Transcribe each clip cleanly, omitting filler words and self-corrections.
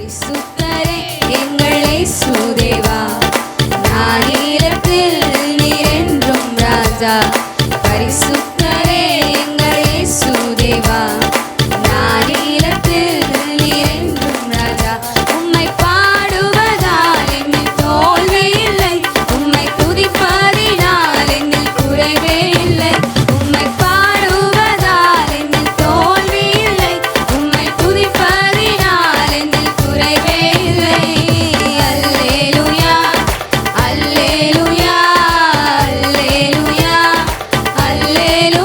பரிசுத்தரே எங்கள் இயேசு தேவா, ஞானீரத்தில் நீர் என்றும் ராஜா. பரிசுத்தரே எங்கள் இயேசு தேவா, ஞானீரத்தில் நீர் என்றும் ராஜா. உம்மை பாடுவதால் என்னில் தோல்வி இல்லை, உம்மை துதிப்பதினால் என்னில் குறைவே இல்லை. உம்மை பாடுவதால் என்னில் தோல்வி இல்லை, உம்மை துதிப்பதினால் என்னில் குறைவே இல்லை. அல்லேலூயா அல்லேலூயா அல்லேலூயா அல்லேலூயா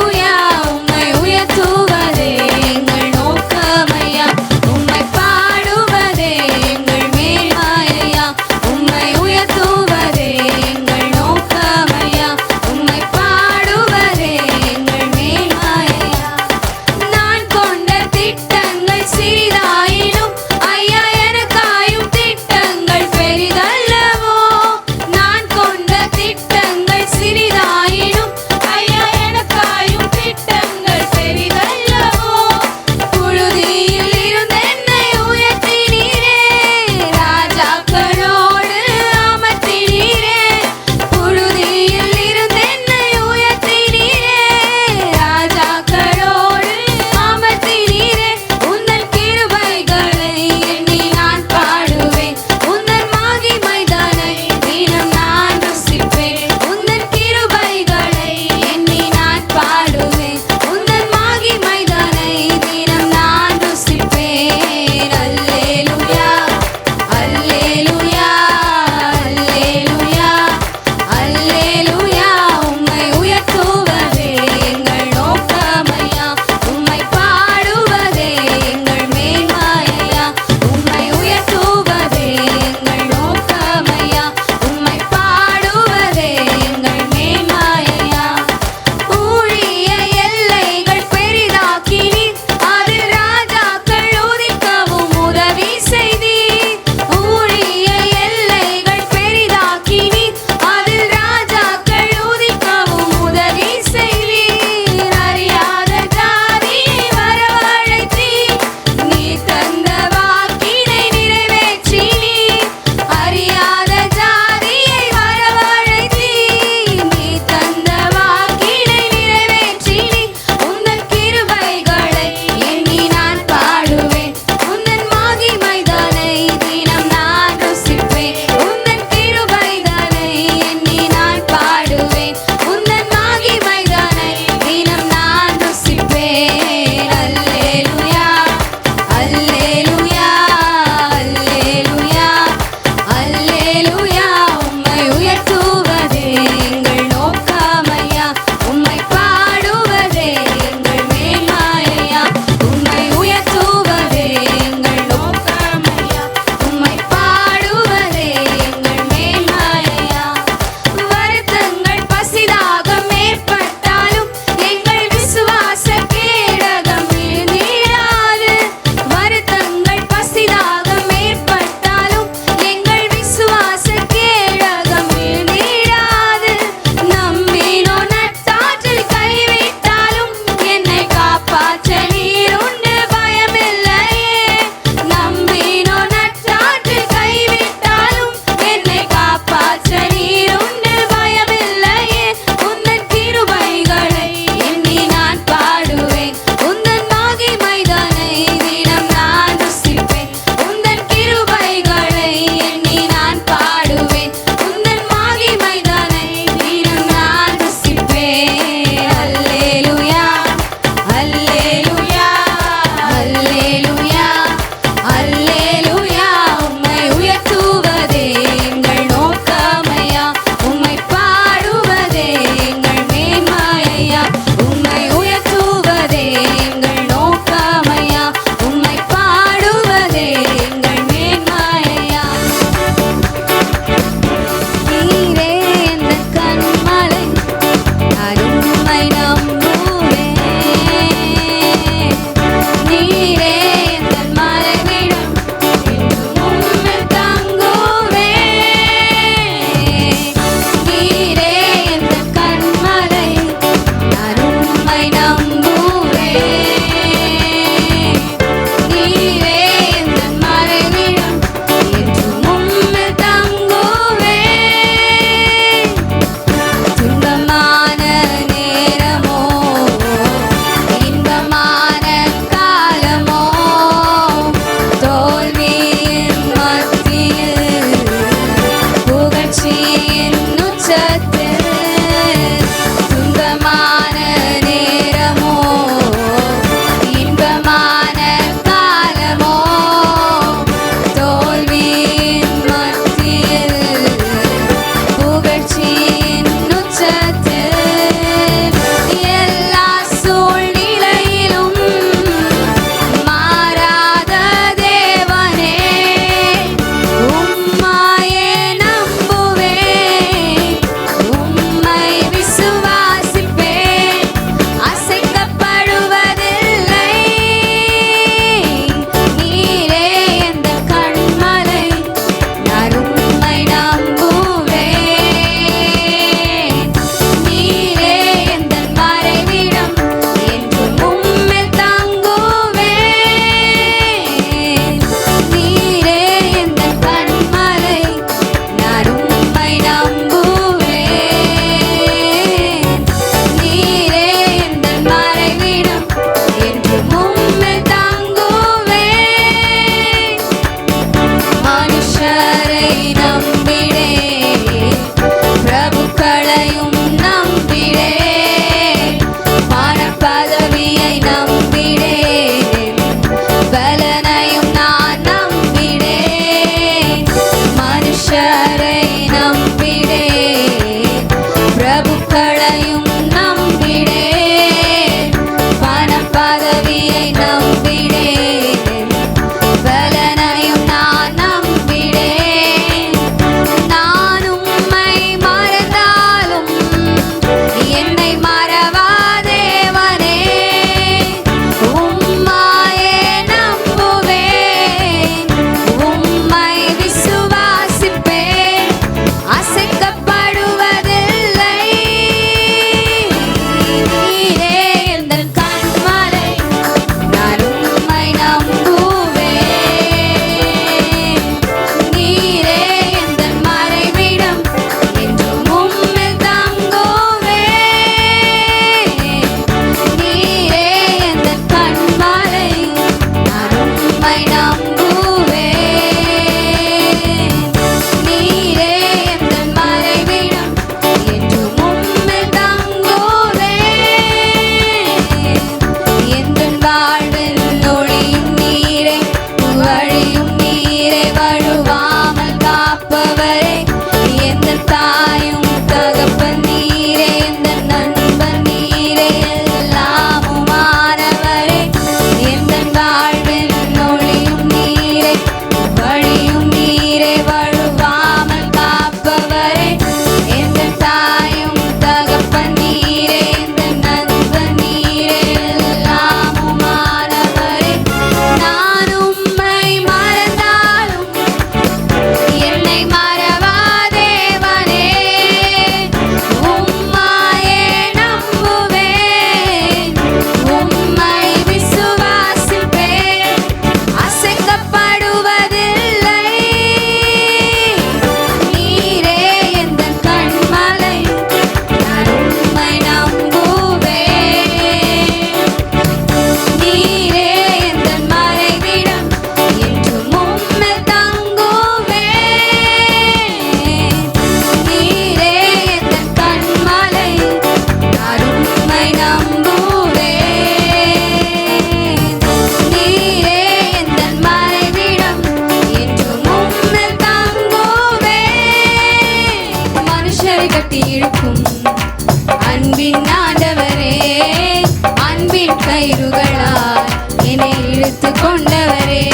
இழுத்து கொண்டவரே,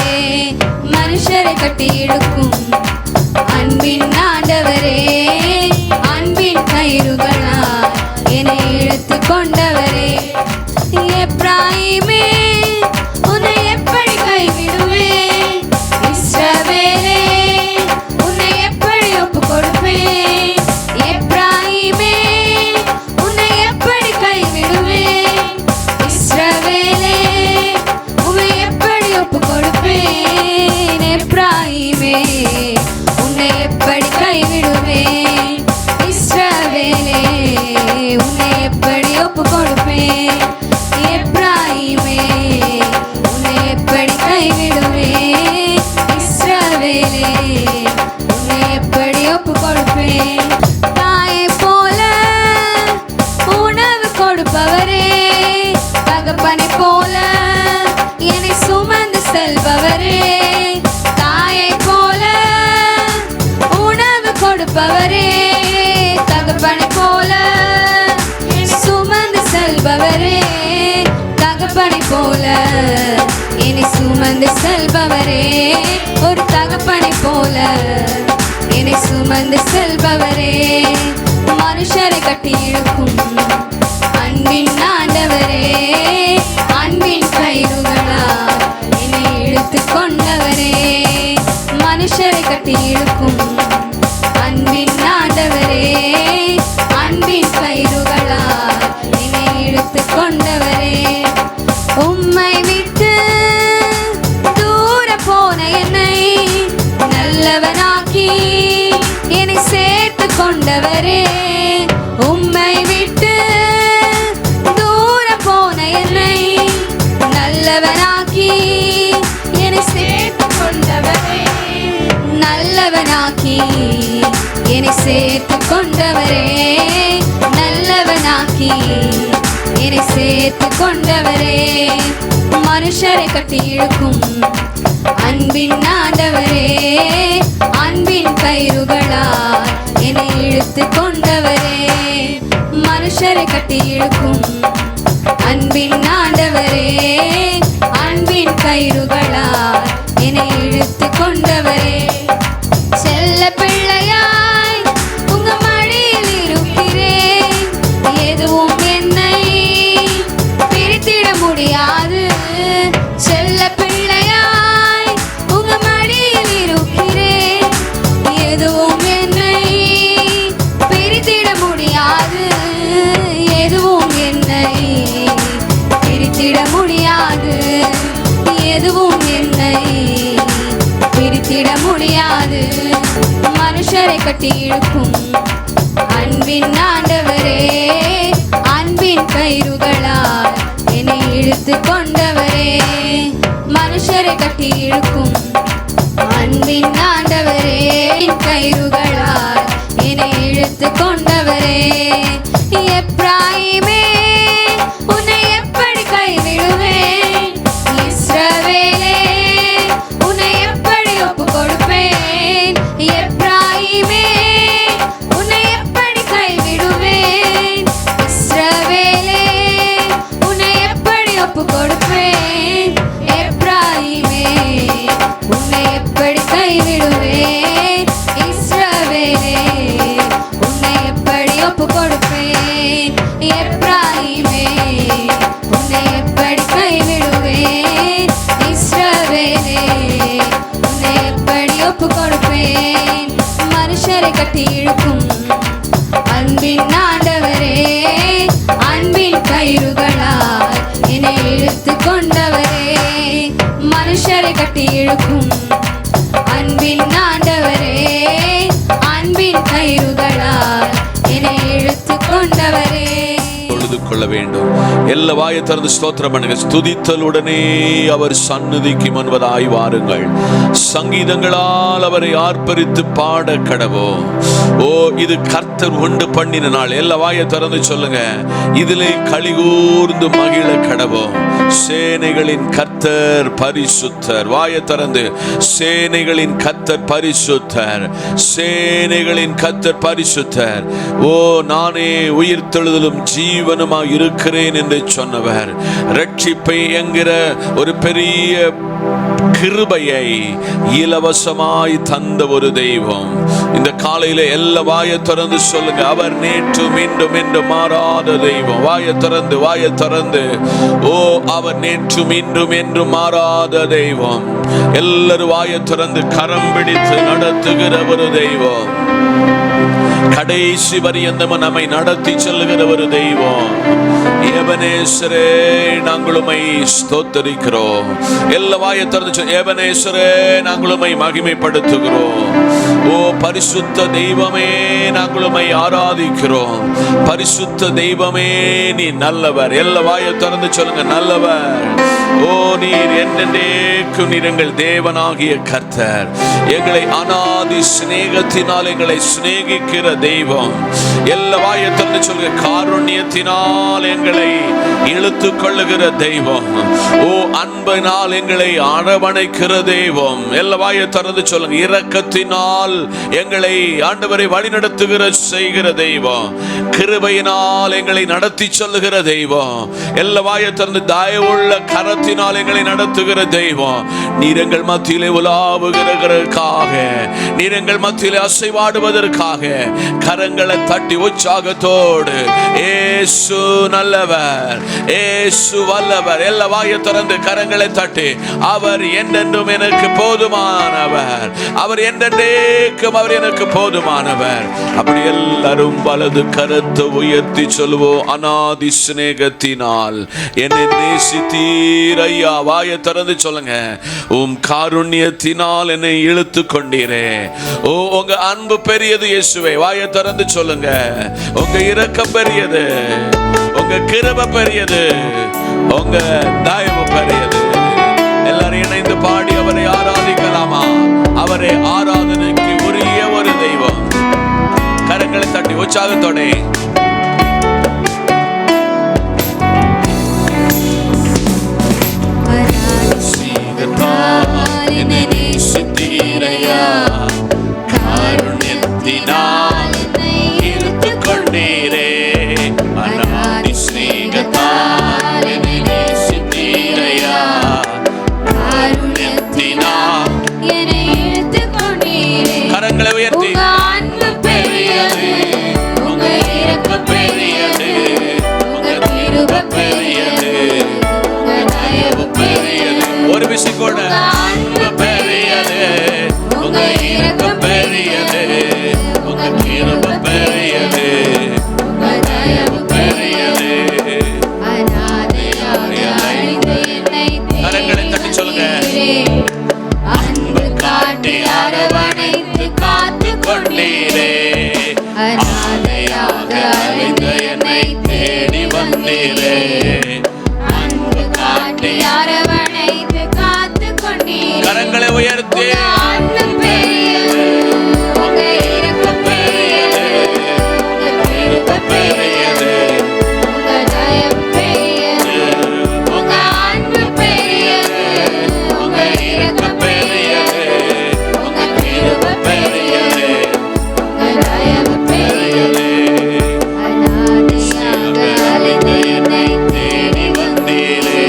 மனுஷரை கட்டி இழுக்கும் அன்பின் ஆண்டவரே, அன்பின் கயிறுகளால் என்னை இழுத்து கொண்டவரே. எப்ராயிமே உன்னை எப்படி கைவிடுவேன், இஸ்ரவேலே உன்னை எப்படி ஒப்பு கொடுப்பேன். எப்ராயிமே உன்னை எப்படி கைவிடுவேன், இஸ்ரவேலே உன்னை எப்படி ஒப்பு கொடுப்பேன். எப்ராயிமே உன்னை எப்படி கைவிடுவேன், இஸ்ரவேலே உன்னை எப்படி ஒப்பு கொடுப்பேன். எப்ராயிமே உன்னை எப்படி கைவிடுவேன், இஸ்ரவேலே உன்னை எப்படி ஒப்பு கொடுப்பேன். தாயை போல உணவு கொடுப்பவரே, தகப்பனை போல என்னை சுமந்து செல்பவரே. தாயை போல உணவு கொடுப்பவரே, தகப்பனை போல சுமந்து செல்பவரே. தகப்பனை போல என்னை சுமந்து செல்பவரே, ஒரு தகப்பனை போல என்னை சுமந்து செல்பவரே. மனுஷரை கட்டி இழுக்கும் அன்பின் ஆண்டவரே, அன்பின் கயிறுகளால் என்னை இழுத்து கொண்டவரே. மனுஷரை கட்டி இழுக்கும் அன்பின் ஆண்டவரே, அன்பின் கயிறுகளால் என்னை இழுத்து கொண்டவரே. உம்மை விட்டு தூர போன என்னை நல்லவனாக்கி என்னை சேர்த்து கொண்டவரே. உம்மை விட்டு தூர போன என்னை நல்லவனாக்கி என்னை சேர்த்து கொண்டவரே. நல்லவனாக்கி என்னை சேர்த்து கொண்டவரே, நல்லவனாக்கி என்னை சேர்த்து கொண்டவரே. மனுஷரை கட்டி இழுக்கும் அன்பின் ஆண்டவரே, அன்பின் கயிறுகளால் என்னை இழுத்து கொண்டவரே. மனுஷரை கட்டி இழுக்கும் அன்பின் ஆண்டவரே, அன்பின் கயிறுகளால் என்னை இழுத்து கொண்டவரே. செல்ல பிள்ளையாய் உங்க மடியில் இருக்கிறேன், எதுவும் என்னை பிரித்திட முடியாது. செல்ல பிள்ளையாய் உங்க மடியில் இருக்கிறேன், எதுவும் என்னை பிரித்திட முடியாது. எதுவும் என்னை பிரித்திட முடியாது, எதுவும் என்னை பிரித்திட முடியாது. மனுஷரை கட்டி இழுக்கும் அன்பின் ஆண்டவரே, அன்பின் கயிறுகளால் என்னை இழுத்து கொண்டவரே. மனுஷரை கட்டி இழுக்கும் அன்பின் ஆண்டவரே, கயிறுகளால் என்னை இழுத்து கொண்டவரே. எப்ராயிமே உன்னை எப்படி கைவிடுவேன், இஸ்ரவேலே உன்னை எப்படி ஒப்பு கொடுப்பேன். எப்ராயிமே உன்னை எப்படி கைவிடுவேன், இஸ்ரவேலே உன்னை எப்படி ஒப்பு கொடுப்பேன். எப்ராயிமே உன்னை எப்படி கைவிடுவேன், இஸ்ரவேலே உன்னை எப்படி ஒப்பு கொடுப்பேன். எப்ராயிமே உன்னை எப்படி கைவிடுவேன், இஸ்ரவேலே உன்னை எப்படி ஒப்பு கொடுப்பேன். மனுஷரை கட்டி இழுக்கும் அன்பின் ஆண்டவரே, அன்பின் கயிறுகளால் என்னை இழுத்து கொண்டவரே. மனுஷரை கட்டி இழுக்கும் அன்பின் ஆண்டவரே, அன்பின் கயிறுகளால் என்னை இழுத்து கொண்டவரே. தொழுது கொள்ள வேண்டும். எல்லா வாயை திறந்து ஸ்தோத்திரம் பண்ணுங்க. ஸ்துதித்தலுடனே அவர் சந்நிதிக்கு முன்பதாய் வாருங்கள். சங்கீதங்களால் அவரை ஆர்ப்பரித்து பாட கடவோம். ஓ, இது கர்த்தர் உண்டு பண்ணின நாள். எல்லா வாயை திறந்து சொல்லுங்க. இதிலே களிகூர்ந்து மகிழ கடவோம். சேனைகளின் கர்த்தர் பரிசுத்தர். வாயை திறந்து சேனைகளின் கர்த்தர் பரிசுத்தர், சேனைகளின் கர்த்தர் பரிசுத்தர். ஓ, நானே உயிர்த்தெழுதலும் ஜீவனுமாய் இருக்கிறேன் என்று சொன்னவர், ரட்சிப்பை என்கிற ஒரு பெரிய கிருபையை இலவசமாய் தந்த ஒரு தெய்வம். இந்த காலையில எல்லா வாயை திறந்து சொல்லுங்க, அவர் நேற்றும் இன்றும் என்று மாறாத தெய்வம். வாயை திறந்து ஓ, அவர் நேற்றும் இன்றும் என்று மாறாத தெய்வம். எல்லாரும் வாயை திறந்து கரம் பிடித்து நடத்துகிற ஒரு தெய்வம். கடைசி பரியந்தம் நம்மை நடத்தி செல்லுகிற ஒரு தெய்வம். எபனேசரே, நாங்கள் உம்மை ஸ்தோத்தரிக்கிறோம். எல்லா வாயை திறந்து எபனேசரே, நாங்கள் உம்மை மகிமைப்படுத்துகிறோம். ஓ பரிசுத்த தெய்வமே, நாங்கள் உம்மை ஆராதிக்கிறோம். பரிசுத்த தெய்வமே, நீ நல்லவர். எல்லா வாயை திறந்து சொல்லுங்க, நல்லவர். ஓ, நீர் என்னென்றைக்கும் நீர் எங்கள் தேவனாகிய கர்த்தர். எங்களை அநாதி சிநேகத்தினால் எங்களை சிநேகிக்கிற தெய்வம். எல்லா வாயை திறந்து சொல்லுங்க, காருண்யத்தினால் எங்களை இழுத்து கொள்ளுகிற தெய்வம். ஓ, அன்பினால் எங்களை அரவணைக்கிற தெய்வம். எல்லா வாயை திறந்து சொல்லுங்க, இரக்கத்தினால் எங்களை ஆண்டவரை வழிநடத்துகிற செய்கிற தெய்வம். கிருபையினால் எங்களை நடத்தி செல்லுகிற தெய்வம். எல்லா வாயை திறந்து தயவுள்ள கரத்தினால் எங்களை நடத்துகிற தெய்வம். நீர் எங்கள் மத்தியிலே உலாவுகிறதற்காக, நீர் எங்கள் மத்தியிலே அசைவாடுவதற்காக கரங்களை தட்டி உற்சாகத்தோடு இயேசு நல்லவர், இயேசு வல்லவர். எல்லா வாயை திறந்து கரங்களை தட்டி, அவர் என்றென்றும் எனக்கு போதுமானவர், அவர் என்றென்றைக்கும் அவர் எனக்கு போதுமானவர். அப்படி எல்லாரும் வலது கரத்தை உயர்த்தி சொல்லுவோம், அநாதி சிநேகத்தினால் என்னை நேசித்தீர் ஐயா. வாயை திறந்து சொல்லுங்க, உம் காருண்யத்தினால் என்னை இழுத்து கொண்டீரே. ஓ, உங்க அன்பு பெரியது இயேசுவே. வாயை திறந்து சொல்லுங்க, உங்க இரக்கம் பெரியது, உங்க கிருபை பெரியது, உங்க தயவு பெரியது. எல்லாரும் இணைந்து பாடி அவரை ஆராதிக்கலாமா? அவரை ஆராதனைக்கு உரிய ஒரு தெய்வம். கரங்களை தட்டி உற்சாகத்தோட காருண்யத்தினால் இழுத்து கொண்டீரே. அநாதி ஸ்நேகத்தால் என்னை நேசித்தீரையா. காருண்யத்தினால் என்னை இழுத்து கொண்டீரே. கரங்களை உயர்த்தி, உங்க அன்பு பெரியது, உங்க இரக்கம் பெரியது, உங்க கிருபை பெரியது, உங்க தயவு பெரியது. ஒரு விசிக்கோட, அன்பு பெரியது, உங்க இரக்கம் பெரியது, உங்க கிருபை பெரியது, உங்க தயவு பெரியது. அநாதையாக அழைத்து என்னை கரங்களை தட்டி சொல்லுங்க, அன்பு காட்டி அரவணைத்து காத்து கொண்டீரே. அநாதையாக அழைத்து என்னை தேடி வந்தீரே. அன்பு காட்டி அரவணைத்து காத்து கொண்டீரே. கரங்களை உயர்த்தி, அன்பு பெரியது, உங்க இரக்கம் பெரியது, உங்க கிருபை பெரியது, உங்க தயவு பெரியது. உங்க அன்பு பெரியது, உங்க இரக்கம் பெரியது, உங்க கிருபை பெரியது, உங்க தயவு பெரியது. அநாதையாக அழைத்து என்னை தேடி வந்தீரே.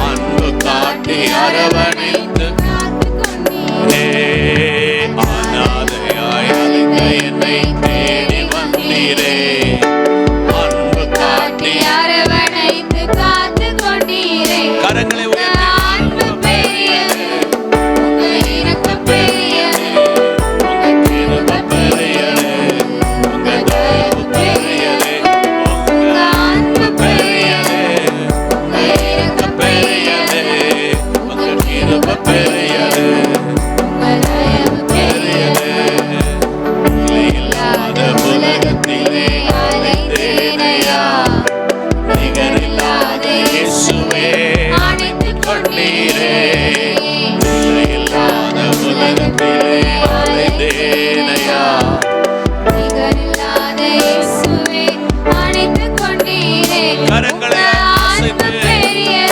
அன்பு காட்டி அரவணைத்து காத்து கொண்டீரே. அநாதையாய் அழைத்த என்னை தேடி வந்தீரே. அன்பு காட்டி அரவணைத்து காத்து கொண்டீரே. கரங்களை உங்க அன்பு பெரியது, உங்க இரக்கம் பெரியது, உங்க கிருபை பெரியது, உங்க தயவு பெரியது. உங்க அன்பு பெரியது, உங்க இரக்கம் பெரியது, உங்க கிருபை பெரியது, உங்க தயவு பெரியது. இல்லாத உலகத்திலே அலைந்தேனையா. நிகரில்லாத இயேசுவே அணைத்துக் கொண்டீரே. இல்லாத உலகத்திலே அலைந்தேனையா. நிகரில்லாத இயேசுவே அணைத்துக் கொண்டீரே. கரங்களை உங்க அன்பு அசைத்து, பெரியது,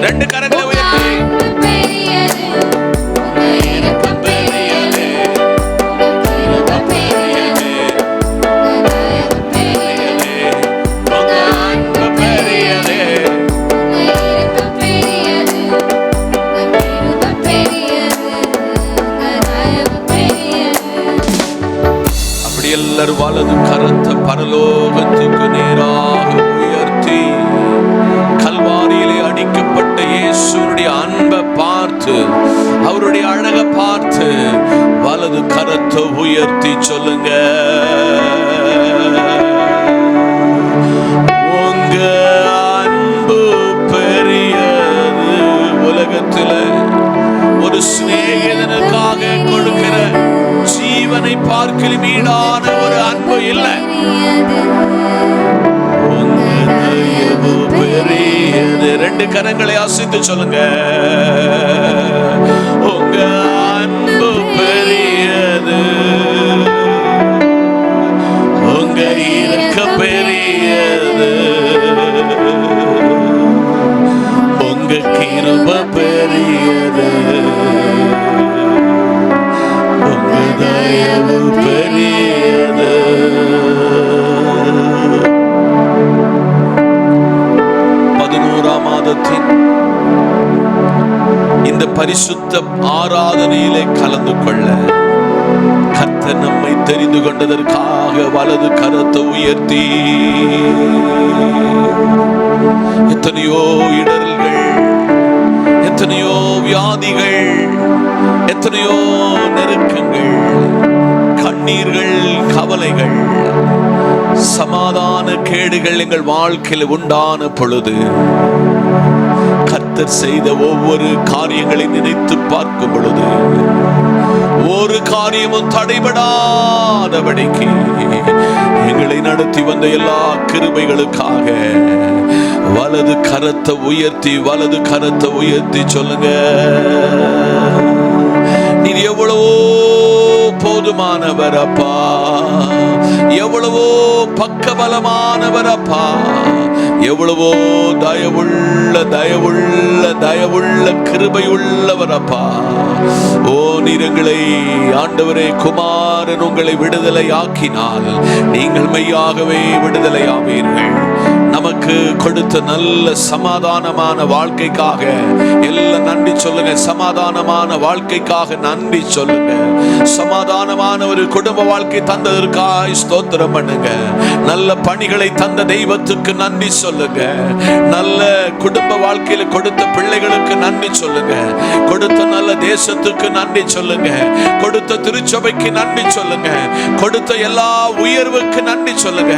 ரெண்டு கரங்களை உங்க உயர்த்தி அன்பு பெரியது, உங்க இரக்கம் பெரியது, உங்க கிருபை பெரியது, உங்க தயவு பெரியது, உங்க அன்பு பெரியது. உங்க இரக்கம் பெரியது, உங்க கிருபை பெரியது, உங்க தயவு பெரியது. அப்படி எல்லாரும் வலது கரத்தை பரலோகத்துக்கு நேராக உயர்த்தி கல்வாரியிலே அடிக்கப்பட்ட இயேசுடைய அன்பை பார்த்து, அவருடைய அழகை பார்த்து வலது கரத்தை உயர்த்தி சொல்லுங்க, உங்க அன்பு பெரியது. உலகத்துல ஒரு சிநேகிதனுக்காக கொடுக்கிற ஜீவனை பார்க்கலும் ஈடான ஒரு அன்பு இல்லை. உங்க தயவு பெரியது. ரெண்டு கரங்களை அசைத்து சொல்லுங்க, உங்க அன்பு பெரியது, உங்க இரக்கம் பெரியது, உங்க கிருபை பெரியது, உங்க தயவு பெரியது. 11ஆம் மாதத்தின் இந்த பரிசுத்த ஆராதனையிலே கலந்து கொள்ள கர்த்தர் நம்மை தெரிந்து கொண்டதற்காக வலது கரத்தை உயர்த்தி எத்தனையோ இடர்கள், எத்தனையோ வியாதிகள், எத்தனையோ நெருக்கங்கள், கண்ணீர்கள், கவலைகள், சமாதான கேடுகள் எங்கள் வாழ்க்கையில் உண்டான பொழுது கர்த்தர் செய்த ஒவ்வொரு காரியங்களை நினைத்து பார்க்கும் பொழுது ஒரு காரியமும் தடைபடாதபடிக்கு எங்களை நடத்தி வந்த எல்லா கிருபைகளுக்காக வலது கரத்தை உயர்த்தி சொல்லுங்க, நீர் எவ்வளவோ போதுமானவர் அப்பா, எவ்வளவோ பக்கபலமானவர் அப்பா, எவ்வளவோ தயவுள்ள கிருபை உள்ளவர் அப்பா. ஓ, நீர் எங்களை ஆண்டவரே குமாரன் உங்களை விடுதலை ஆக்கினால் நீங்கள் மெய்யாகவே விடுதலை ஆவீர்கள். நமக்கு கொடுத்த நல்ல சமாதானமான வாழ்க்கைக்காக எல்லாம் நன்றி சொல்லுங்க. சமாதானமான வாழ்க்கைக்காக நன்றி சொல்லுங்க. சமாதானமான ஒரு குடும்ப வாழ்க்கை தந்ததற்காக ஸ்தோத்திரம் பண்ணுங்க. நல்ல பணிகளை தந்த தெய்வத்துக்கு நன்றி சொல்லுங்க. நல்ல குடும்ப வாழ்க்கையில கொடுத்த பிள்ளைகளுக்கு நன்றி சொல்லுங்க. கொடுத்த நல்ல தேசத்துக்கு நன்றி சொல்லுங்க. கொடுத்த திருச்சபைக்கு நன்றி சொல்லுங்க. கொடுத்த எல்லா உயர்வுக்கு நன்றி சொல்லுங்க.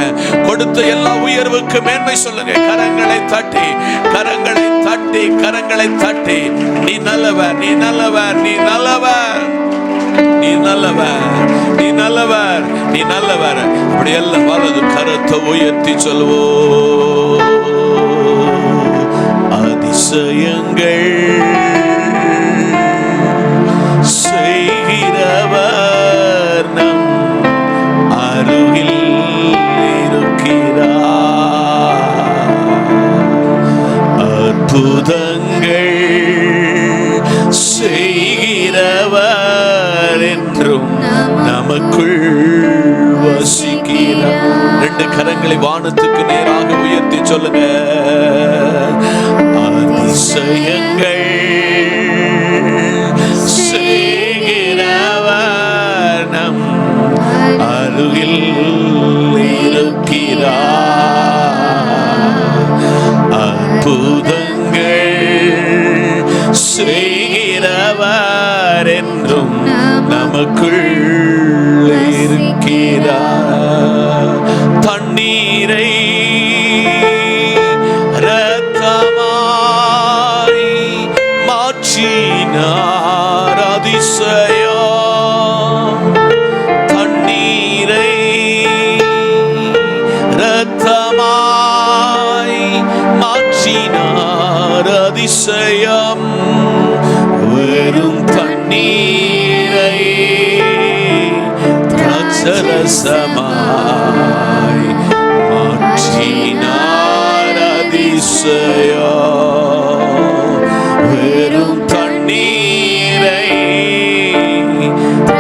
கொடுத்த எல்லா உயர்வுக்கு மேன்மை சொல்லுங்க. கரங்களை தட்டி நீ நல்லவர், நீ நல்லவர், நீ நல்லவர், நீ நல்லவர், நீ நல்லவர், நீ நல்லவர். அப்படி எல்லாம் வலது கரத்தை உயர்த்தி சொல்வோம். அதிசயங்கள் செய்கிறவர் நம் அருகில் இருக்கிறார். அற்புதங்கள் செய்கிறவர் என்றும் நமக்குள் வசிக்கிறார். ரெண்டு கரங்களை வானத்துக்கு நேராக உயர்த்தி சொல்லுங்க. அதிசயங்கள் செய்கிறவர் நம் அருகில் இருக்கிறார். அற்புதங்கள் செய்கிறவர் என்றும் நமக்குள் இருக்கிறார். தண்ணீரை இரத்தமாய் மாற்றினார். அதிசயம். தண்ணீரை இரத்தமாய் மாற்றினார். அதிசயம். வெறும் தண்ணீரை திராட்சரசமாய் மாற்றினார். அதிசயம். வெறும் தண்ணீரை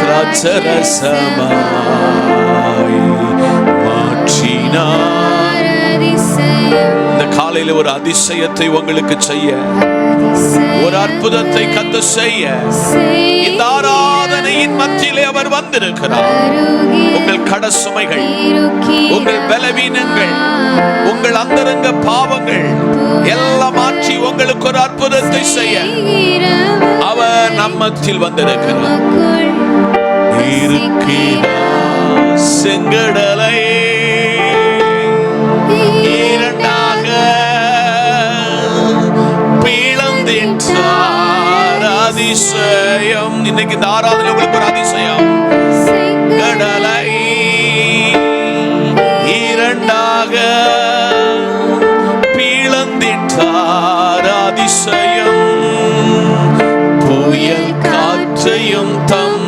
திராட்சரசமாய் மாற்றினார். இந்த காலையில ஒரு அதிசயத்தை உங்களுக்கு செய்ய, ஒரு அற்புதத்தை கர்த்தர் செய்ய இந்த ஆராதனையின் மத்தியிலே அவர் வந்திருக்கிறார். உங்கள் கடசுமைகள், உங்கள் பலவீனங்கள், உங்கள் அந்தரங்க பாவங்கள் எல்லாம் மாற்றி உங்களுக்கு ஒரு அற்புதத்தை செய்ய அவர் நம்மத்தில் வந்திருக்கிறார். இருக்கிறார். செங்கடலை இரண்டாக பிளந்திட்டார். அதிசயம். இன்னைக்கு இந்த ஆராதனை உங்களுக்கு ஒரு அதிசயம். கடலை இரண்டாக பிளந்திட்டார். அதிசயம். புயல் காற்றையும் தம்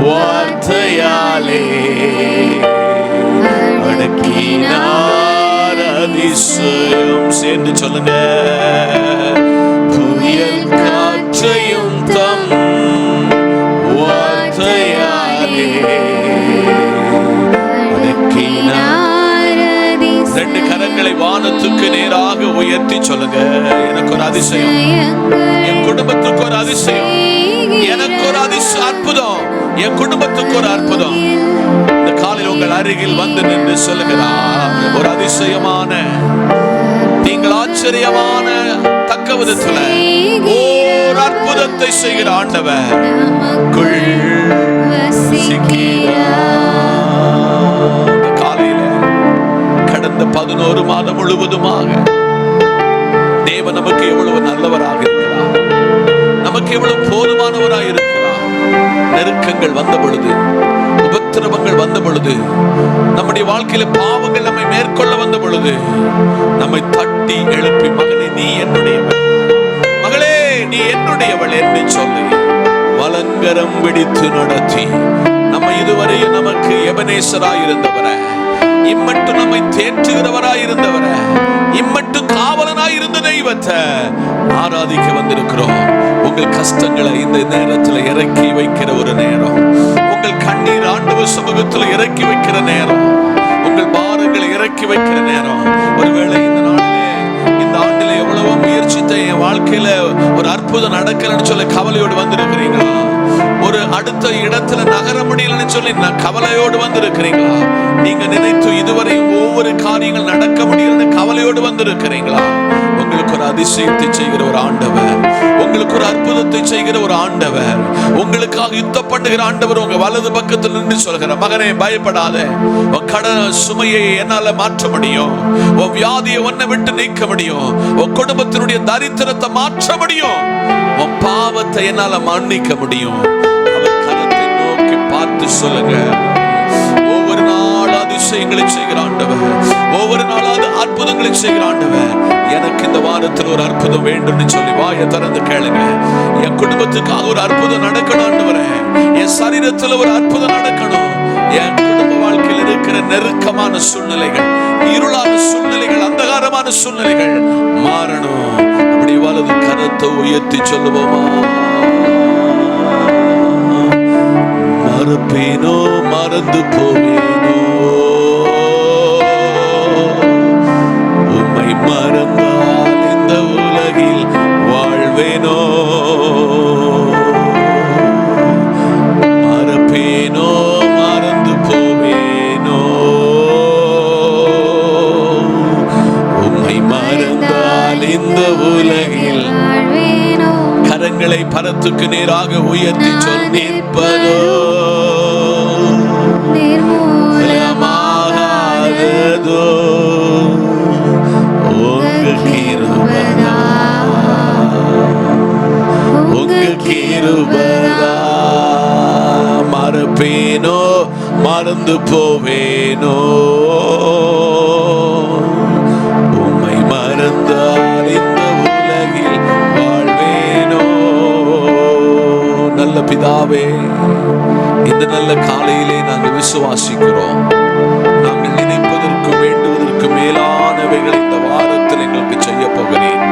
வார்த்தையாலே அடக்கினார். அதிசயம். சேர்ந்து சொல்லுங்க. புயல் காற்றையும் தம் வார்த்தையாலே அடக்கினார். ரெண்டு கரங்களை வானத்துக்கு நேராக உயர்த்தி சொல்லுங்க. எனக்கு ஒரு அதிசயம், என் குடும்பத்துக்கு ஒரு அதிசயம், எனக்கு ஒரு அற்புதம், என் குடும்பத்துக்கு ஒரு அற்புதம். இந்த காலையில் உங்கள் அருகில் வந்து நின்று சொல்லுகிறார். ஒரு அதிசயமான, நீங்கள் ஆச்சரியமான தக்க விதத்துல ஓர் அற்புதத்தை செய்கிற ஆண்டவர் காலையில கடந்த 11 மாதம் முழுவதுமாக தேவன் நமக்கு எவ்வளவு நல்லவராக இருக்கிறார், நமக்கு எவ்வளவு போதுமானவராக இருக்கிறார். நெருக்கங்கள் வந்த பொழுது, உபத்திரவங்கள் வந்த பொழுது, நம்முடைய வாழ்க்கையில பாவங்கள் நம்மை மேற்கொள்ள வந்த பொழுது நம்மை தட்டி எழுப்பி, மகனே நீ என்னுடையவன், மகளே நீ என்னுடையவள் என்று சொல்லி வலங்கரம் பிடித்து நடத்தி நம்ம இதுவரையும் நமக்கு எபனேசராயிருந்தவர, இம்மட்டும் நம்மை தேற்றுகிறவராயிருந்தவர, இம்மட்டும் காவலனாயிருந்த தெய்வத்தை ஆராதிக்க வந்திருக்கிறோம். உங்கள் கஷ்டங்களை இந்த நேரத்தில் இறக்கி வைக்கிற ஒரு நேரம், உங்கள் கண்ணீர் ஆண்டவர் சமூகத்தில் இறக்கி வைக்கிற நேரம், உங்கள் பாரங்களை இறக்கி வைக்கிற நேரம். ஒருவேளை இந்த நாளிலே, இந்த ஆண்டிலே எவ்வளவோ முயற்சித்த என் வாழ்க்கையில ஒரு அற்புதம் நடக்கலன்னு சொல்லி கவலையோடு வந்திருக்கிறீங்களா? ஒரு அடுத்த இடத்துல நகர முடியலன்னு சொல்லி நான் கவலையோடு வந்திருக்கிறீங்களா? நீங்க நினைத்து இதுவரை ஒவ்வொரு காரியங்கள் நடக்க முடியலன்னு கவலையோடு வந்திருக்கிறீங்களா? உங்களுக்கு ஒரு அதிசயத்தை செய்கிற ஒரு ஆண்டவர், உங்களுக்கு ஒரு அற்புதத்தை செய்கிற ஒரு ஆண்டவர், உங்களுக்காக யுத்தம் பண்ணுகிற ஆண்டவர் உங்க வலது பக்கத்தில் நின்று சொல்கிற, மகனே பயப்படாத, உன் கடன் சுமையை என்னால மாற்ற முடியும், உன் வியாதியை உன்னை விட்டு நீக்க முடியும், உன் குடும்பத்தினுடைய தரித்திரத்தை மாற்ற முடியும், உன் பாவத்தை என்னால மன்னிக்க முடியும். அவர் கரத்தை நோக்கி பார்த்து சொல்லுங்க. ஒவ்வொரு நாள் அதிசயங்களை செய்கிற ஆண்டவர், ஒவ்வொரு நாளாவது அற்புதங்களை செய்கிற ஆண்டவர், எனக்கு இந்த வாரத்தில் ஒரு அற்புதம் வேண்டும் சொல்லி வாயை திறந்து கேளுங்க. என் குடும்பத்துக்காக ஒரு அற்புதம் நடக்கணும் ஆண்டவரே, என் சரீரத்தில் ஒரு அற்புதம் நடக்கணும், என் குடும்ப வாழ்க்கையில் இருக்கிற நெருக்கமான சூழ்நிலைகள், இருளான சூழ்நிலைகள், அந்தகாரமான சூழ்நிலைகள் மாறணும். அப்படி வலது கரத்தை உயர்த்தி சொல்லுவோமா? மறப்பேனோ மறந்து போவேனோ, உம்மை மறந்தால் இந்த உலகில் வாழ்வேனோ, மறப்பேனோ மறந்து போவேனோ, உம்மை மறந்தால் இந்த உலகில். கரங்களை பரத்துக்கு நேராக உயர்த்தி சொல். நிற்பதோ நிர்மூலமாகாததோ உங்க கிருபைதா, உங்க கிருபைதா. மறப்பேனோ மறந்து போவேனோ, உம்மை மறந்தால் இந்த உலகில் வாழ்வேனோ. நல்ல பிதாவே, இந்த நல்ல காலையிலே நாங்கள் விசுவாசிக்கிறோம். நாங்கள் நினைப்பதற்கு வேண்டுவதற்கு மேலானவைகள் இந்த வாரத்தில் எங்களுக்கு செய்ய போகிறேன்.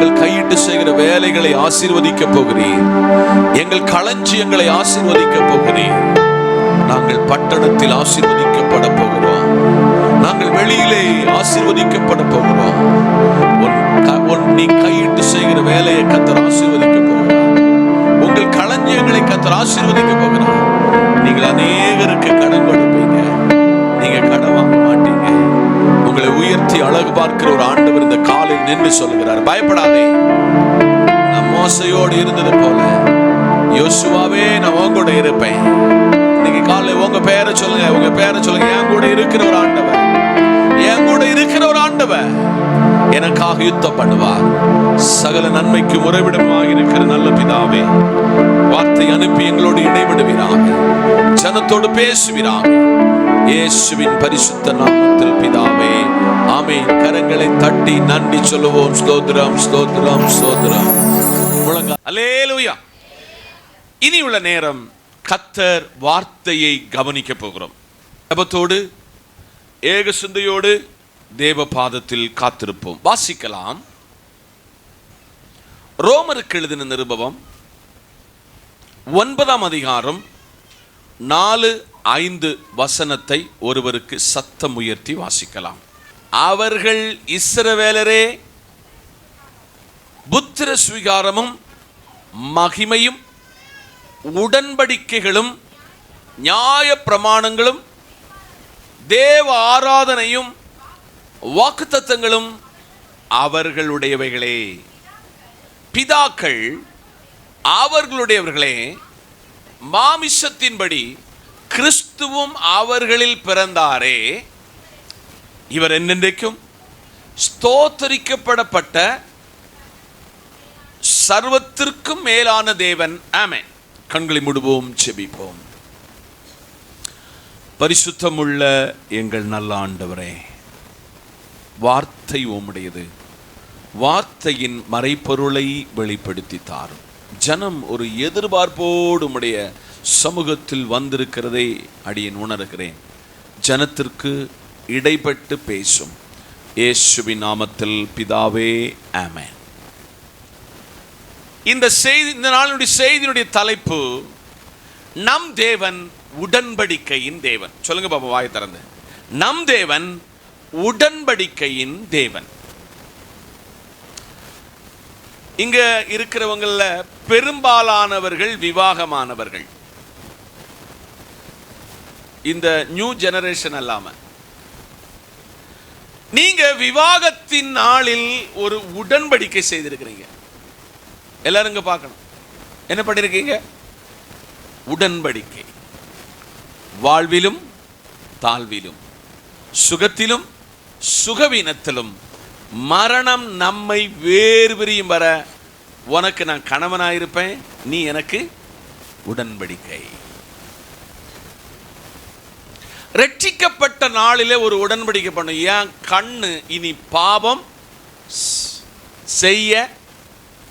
நாங்கள் கையிட்டு செய்கிற வேலைகளை ஆசீர்வதிக்க போகிறீர். எங்கள் களஞ்சியங்களை ஆசீர்வதிக்க போகிறீர். நாங்கள் பட்டணத்தில் ஆசீர்வதிக்கப்பட போகிறோம். நாங்கள் வெளியிலே ஆசீர்வதிக்கப்பட போகிறோம். நீ கையிட்டு செய்கிற வேலையை கர்த்தர் ஆசீர்வதிக்க போகிறார். உங்கள் களஞ்சியங்களை கர்த்தர் ஆசீர்வதிக்க போகிறார். நீங்கள் அநேகருக்கு கடன் கொடுப்பீங்க. நீங்க கடன் வாங்க மாட்டீங்க. உங்களை உயர்த்தி அழகு பார்க்கிற ஒரு ஆண்டவர் இந்த காலில் நின்று சொல்லுகிறார், பயப்படாதே. நான் மோசையோடு இருந்தது போல யோசுவாவே நான் உன் கூட இருப்பேன். இன்னைக்கு காலையில் உங்க பேரை சொல்லுங்க, உங்க பேரை சொல்லுங்க. என் கூட இருக்கிற ஒரு ஆண்டவர், என் கூட இருக்கிற ஒரு ஆண்டவர் எனக்காக யுத்தம் பண்ணுவார். சகல நன்மைக்கு உறைவிடமாக இருக்கிற நல்ல பிதாவே, வார்த்தை அனுப்பி எங்களோடு இடைவிடுவீராக, ஜனத்தோடு பேசுவீராக. இயேசுவின் பரிசுத்த நாமத்தில் பிதாவே, ஆமென். கரங்களை தட்டி நன்றி சொல்லுவோம். ஸ்தோத்திரம், ஸ்தோத்திரம், ஸ்தோத்திரம். முழங்கால். அல்லேலூயா. இனி உள்ள நேரம் கர்த்தர் வார்த்தையை கவனிக்க போகிறோம். ஜெபத்தோடு ஏக சிந்தையோடு தேவ பாதத்தில் காத்திருப்போம். வாசிக்கலாம். ரோமருக்கு எழுதின நிருபம் 9ஆம் அதிகாரம் 4-5 வசனத்தை ஒருவருக்கு சத்தம் உயர்த்தி வாசிக்கலாம். அவர்கள் இஸ்ரவேலரே, புத்திர சுவிகாரமும் மகிமையும் உடன்படிக்கைகளும் நியாய பிரமாணங்களும் தேவ ஆராதனையும் வாக்குத்தத்தங்களும் அவர்களுடையவைகளே. பிதாக்கள் அவர்களுடையவர்களே, மாமிசத்தின்படி கிறிஸ்துவும் அவர்களில் பிறந்தாரே. இவர் என்னென்றைக்கும் ஸ்தோத்தரிக்கப்படப்பட்ட சர்வத்திற்கும் மேலான தேவன். ஆமென். கண்களை மூடுவோம், ஜெபிப்போம். பரிசுத்தமுள்ள எங்கள் நல்ல ஆண்டவரே, வார்த்தை உம்முடையது. வார்த்தையின் மறைப்பொருளை வெளிப்படுத்தி தாரும். ஜனம் ஒரு எதிர்பார்ப்போடு உம்முடைய சமூகத்தில் வந்திருக்கிறதை அடியேன் உணர்கிறேன். ஜனத்திற்கு இடைப்பட்டு பேசும் இயேசுவின் நாமத்தில் பிதாவே, ஆமென். இந்த நாளுடைய செய்தியினுடைய தலைப்பு, நம் தேவன் உடன்படிக்கையின் தேவன். சொல்லுங்க பாப்பா, வாய் திறந்து. நம் தேவன் உடன்படிக்கையின் தேவன். இங்க இருக்கிறவங்கள பெரும்பாலானவர்கள் விவாகமானவர்கள். இந்த நியூ ஜெனரேஷன் அல்லாம நீங்க விவாகத்தின் நாளில் ஒரு உடன்படிக்கை செய்திருக்கிறீங்க. எல்லாரும் இங்க பார்க்கணும். என்ன பண்ணிருக்கீங்க? உடன்படிக்கை. வாழ்விலும் தாழ்விலும், சுகத்திலும் சுகவீனத்திலும், மரணம் நம்மை வேறு பிரியும் வர உனக்கு நான் கணவனாயிருப்பேன், நீ எனக்கு உடன்படிக்கை. ரட்சிக்கப்பட்ட நாளிலே ஒரு உடன்படிக்கை பண்ணும். என் கண்ணு இனி பாவம் செய்ய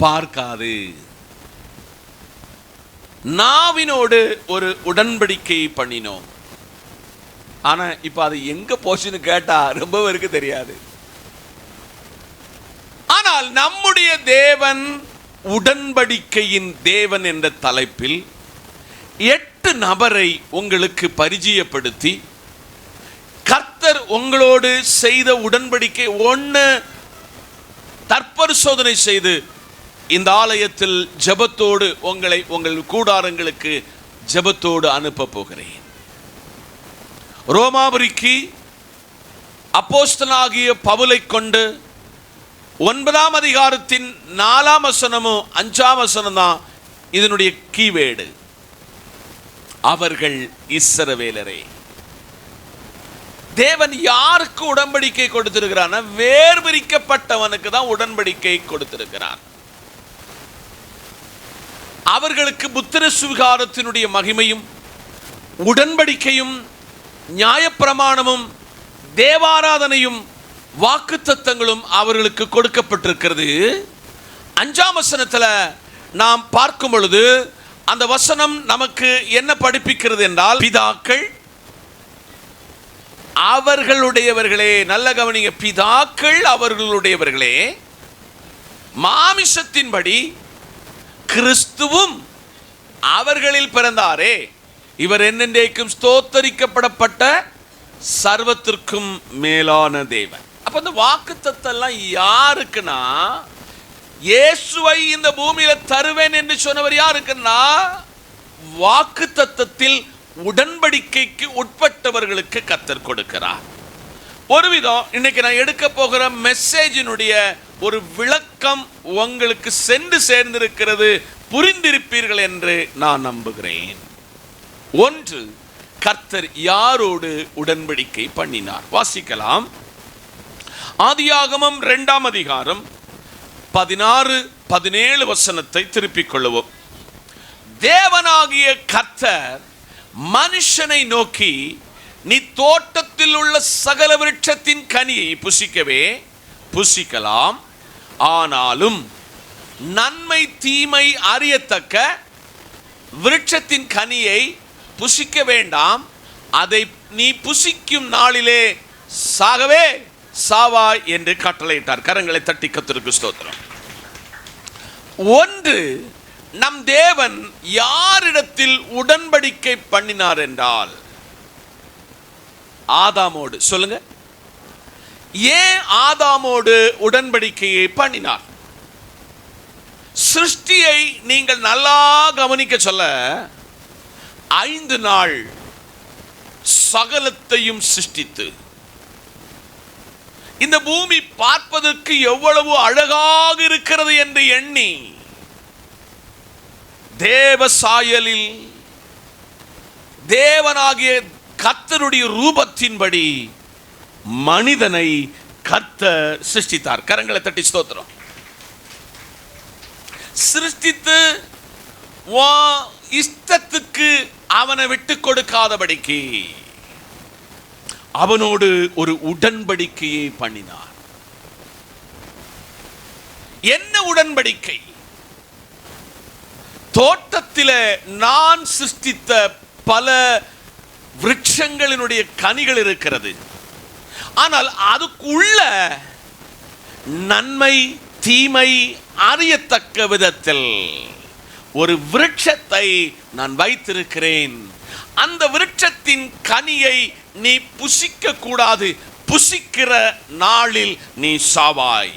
பார்க்காது. நாவினோடு ஒரு உடன்படிக்கை பண்ணினோம். ஆனா இப்ப அது எங்க போச்சுன்னு கேட்டா ரொம்ப பேருக்கு தெரியாது. ஆனால் நம்முடைய தேவன் உடன்படிக்கையின் தேவன் என்ற தலைப்பில் 8 நபரை உங்களுக்கு பரிச்சயப்படுத்தி, கர்த்தர் உங்களோடு செய்த உடன்படிக்கை 1 தற்பரிசோதனை செய்து இந்த ஆலயத்தில் ஜெபத்தோடு உங்கள் கூடாரங்களுக்கு ஜெபத்தோடு அனுப்ப போகிறேன். ரோமாபுரிக்கு அப்போஸ்தலனாகிய பவுலை கொண்டு 9ஆம் அதிகாரத்தின் 4ஆம் வசனமும் 5ஆம் வசனம் தான் இதனுடைய கீவேடு. அவர்கள் இஸ்ரவேலரே. தேவன் யாருக்கு உடன்படிக்கை கொடுத்திருக்கிறார்? வேறு பிரிக்கப்பட்டவனுக்கு தான் உடன்படிக்கை கொடுத்திருக்கிறார். அவர்களுக்கு புத்திர சுவிகாரத்தினுடைய மகிமையும் உடன்படிக்கையும் நியாயப்பிரமாணமும் தேவாராதனையும் வாக்குத்தத்தங்களும் அவர்களுக்கு கொடுக்கப்பட்டிருக்கிறது. 5ஆம் வசனத்தில் நாம் பார்க்கும் பொழுது அந்த வசனம் நமக்கு என்ன படிப்பிக்கிறது என்றால், பிதாக்கள் அவர்களுடையவர்களே. நல்ல கவனிங்க, பிதாக்கள் அவர்களுடையவர்களே, மாமிசத்தின்படி கிறிஸ்துவும் அவர்களில் பிறந்தாரே, இவர் என்னென்றைக்கும் ஸ்தோத்தரிக்கப்படப்பட்ட சர்வத்திற்கும் மேலான தேவன். அப்ப இந்த வாக்குத்தத்தம் யாருக்குன்னா, இயேசுவை இந்த பூமியில தருவேன் என்று சொன்னவர் யாருக்குன்னா, வாக்குத்தத்தத்தில் உடன்படிக்கைக்கு உட்பட்டவர்களுக்கு கர்த்தர் கொடுக்கிறார். ஒரு விதம் இன்னைக்கு நான் எடுக்க போகிற மெசேஜினுடைய ஒரு விளக்கம் உங்களுக்கு சென்று சேர்ந்திருக்கிறது, புரிந்திருப்பீர்கள் என்று நான் நம்புகிறேன். ஒன்று, கர்த்தர் யாரோடு உடன்படிக்கை பண்ணினார். வாசிக்கலாம். ஆதியாகமம் 2ஆம் அதிகாரம் 16-17 வசனத்தை திருப்பிக் கொள்ளுவோம். தேவனாகிய கர்த்தர் மனுஷனை நோக்கி, நீ தோட்டத்தில் உள்ள சகல விருட்சத்தின் கனியை புசிக்கவே புசிக்கலாம், ஆனாலும் நன்மை தீமை அறியத்தக்க விருட்சத்தின் கனியை புசிக்க வேண்டாம், அதை நீ புசிக்கும் நாளிலே சாகவே சாவாய் என்று கட்டளையிட்டார். கரங்களை தட்டி கர்த்தருக்கு ஸ்தோத்திரம். ஒன்று, நம் தேவன் யாரிடத்தில் உடன்படிக்கை பண்ணினார் என்றால் ஆதாமோடு. சொல்லுங்க, ஏன் ஆதாமோடு உடன்படிக்கையை பண்ணினார்? சிருஷ்டியை நீங்கள் நல்லா கவனிக்க சொல்ல, 5 நாள் சகலத்தையும் சிருஷ்டித்து இந்த பூமி பார்ப்பதற்கு எவ்வளவு அழகாக இருக்கிறது என்று எண்ணி தேவ சாயலில் தேவனாகிய கர்த்தருடைய ரூபத்தின்படி மனிதனை கர்த்தர் சிருஷ்டித்தார். கரங்களை தட்டி ஸ்தோத்திரம். சிருஷ்டித்து இஷ்டத்துக்கு அவனை விட்டு கொடுக்காதபடிக்கு அவனோடு ஒரு உடன்படிக்கையை பண்ணினார். என்ன உடன்படிக்கை? தோட்டத்திலே நான் சிருஷ்டித்த பல விருட்சங்களினுடைய கனிகள் இருக்கிறது, ஆனால் அதுக்குள்ள நன்மை தீமை அறியத்தக்க விதத்தில் ஒரு விருட்சத்தை நான் வைத்திருக்கிறேன். அந்த விருட்சத்தின் கனியை நீ புசிக்க கூடாது, புசிக்கிற நாளில் நீ சாவாய்.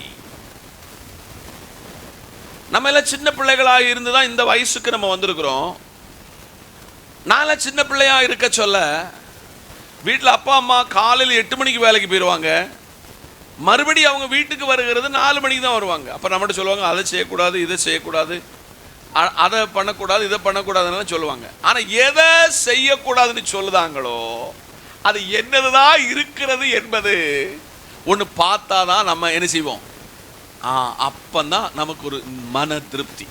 நம்ம எல்லாம் சின்ன பிள்ளைகளாக இருந்துதான் இந்த வயசுக்கு நம்ம வந்திருக்கிறோம். நான் சின்ன பிள்ளையா இருக்க சொல்ல, வீட்டில் அப்பா அம்மா காலையில் 8 மணிக்கு வேலைக்கு போயிடுவாங்க, மறுபடியும் அவங்க வீட்டுக்கு வருகிறது 4 மணிக்கு தான் வருவாங்க. அப்போ நம்மகிட்ட சொல்லுவாங்க, அதை செய்யக்கூடாது, இதை செய்யக்கூடாது, அதை பண்ணக்கூடாது, இதை பண்ணக்கூடாதுன்னு சொல்லுவாங்க. ஆனால் எதை செய்யக்கூடாதுன்னு சொல்லுதாங்களோ அது என்னதுதான் இருக்கிறது என்பது ஒன்று பார்த்தா தான் நம்ம என்ன செய்வோம், அப்பந்தான் நமக்கு ஒரு மன திருப்தி.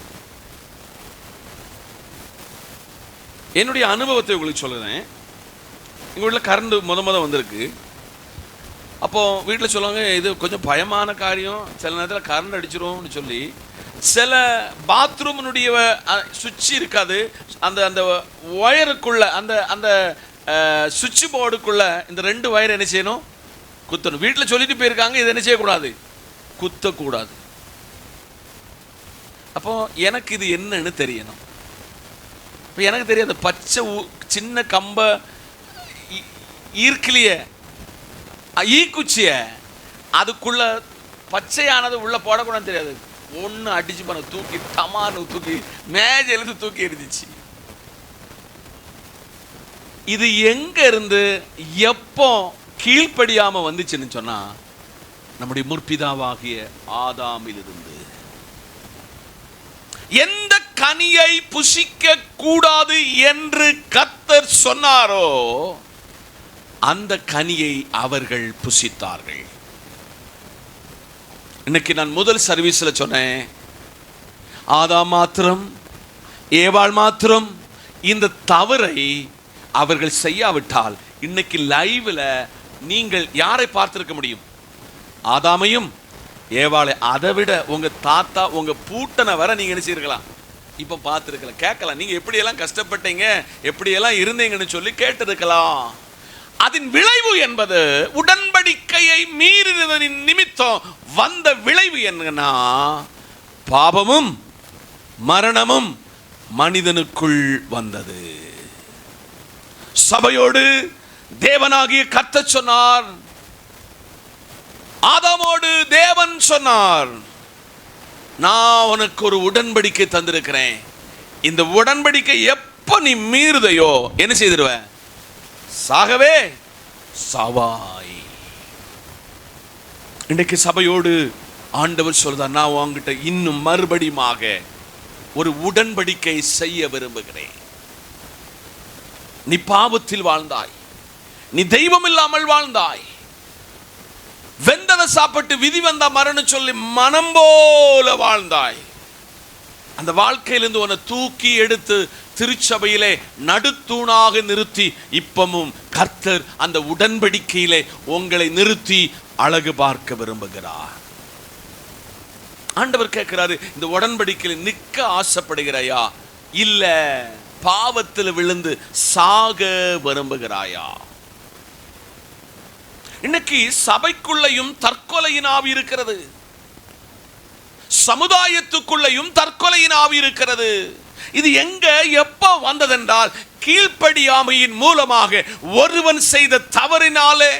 என்னுடைய அனுபவத்தை உங்களுக்கு சொல்லுறேன். எங்கள் வீட்டில் கரண்ட் முத வந்திருக்கு. அப்போ வீட்டில் சொல்லுவாங்க, இது கொஞ்சம் பயமான காரியம், சில நேரத்தில் கரண்ட் அடிச்சிரும்னு சொல்லி சில பாத்ரூமினுடைய சுவிட்ச் இருக்காது, அந்த அந்த ஒயருக்குள்ள அந்த அந்த சுவிட்ச் போர்டுக்குள்ள இந்த 2 வயர் என்ன செய்யணும், குத்தணும். வீட்டில் சொல்லிட்டு போயிருக்காங்க, இதை என்ன செய்யக்கூடாது, குத்தக்கூடாது. அப்போ எனக்கு இது என்னன்னு தெரியணும். இப்போ எனக்கு தெரியாது, பச்சை சின்ன கம்ப ஈர்க்கிலிய ஈக்குச்சிய அதுக்குள்ள பச்சையானது உள்ள போடக்கூடாதுன்னு தெரியாது. ஒன்று அடிச்சு பண்ண தூக்கி டமானு தூக்கி மேஜிலிருந்து தூக்கி எரிஞ்சிச்சு. இது எங்க இருந்து எப்போ கீழ்ப்படியாம வந்துச்சுன்னு சொன்னா, நம்முடைய முற்பிதாவாகிய ஆதாமிலிருந்து. எந்த கனியை புசிக்க கூடாது என்று கர்த்தர் சொன்னாரோ அந்த கனியை அவர்கள் புசித்தார்கள். இன்னைக்கு நான் முதல் சர்வீஸ்ல சொன்னேன், ஆதாம் மாத்திரம் ஏவாள் மாத்திரம் இந்த தவறை அவர்கள் செய்யாவிட்டால் இன்னைக்கு லைவ்ல நீங்கள் யாரை பார்த்திருக்க முடியும்? ஆதாமையும் ஏவாளை. அதை விட உங்க தாத்தா உங்க பூட்டனை வர நீங்க நினைச்சிருக்கலாம், இப்ப பார்த்திருக்கலாம், கேட்கலாம். நீங்க எப்படியெல்லாம் கஷ்டப்பட்டீங்க, எப்படியெல்லாம் இருந்தீங்கன்னு சொல்லி கேட்டிருக்கலாம். அதன் விளைவு என்பது உடன்படிக்கையை மீறினதின் நிமித்தம் வந்த விளைவு என்னன்னா, பாவமும் மரணமும் மனிதனுக்குள் வந்தது. சபையோடு தேவனாகிய கர்த்தர் சொன்னார், ஆதாமோடு தேவன் சொன்னார், நான் உனக்கு ஒரு உடன்படிக்கை தந்திருக்கிறேன். இந்த உடன்படிக்கை எப்ப நீ மீறுதையோ என்ன செய்திருவ? சாகவே சாவாய். இன்றைக்கு சபையோடு ஆண்டவர் சொல்றார், நான் உன்கிட்ட இன்னும் மறுபடியுமாக ஒரு உடன்படிக்கை செய்ய விரும்புகிறேன். நீ பாவத்தில் வாழ்ந்தாய், நீ தெய்வம் இல்லாமல் வாழ்ந்தாய், வெந்ததை சாப்பிட்டு விதி வந்தா மரணம் சொல்லி மனம் போல வாழ்ந்தாய். அந்த வாழ்க்கையிலிருந்து உன்னை தூக்கி எடுத்து திருச்சபையிலே நடுத்தூணாக நிறுத்தி இப்பமும் கர்த்தர் அந்த உடன்படிக்கையிலே உங்களை நிறுத்தி அழகு பார்க்க விரும்புகிறார். ஆண்டவர் கேட்கிறாரு, இந்த உடன்படிக்கையில் நிற்க ஆசைப்படுகிறாயா, இல்ல பாவத்தில் விழுந்து சாக விரும்புகிறாயா? இன்னைக்கு சபைக்குள்ளையும் தற்கொலையின் ஆவி இருக்கிறது, சமுதாயத்துக்குள்ளையும் தற்கொலையின் ஆவி இருக்கிறது. இது எங்க எப்ப வந்ததென்றால், கீழ்ப்படியாமையின் மூலமாக ஒருவன் செய்த தவறினாலே,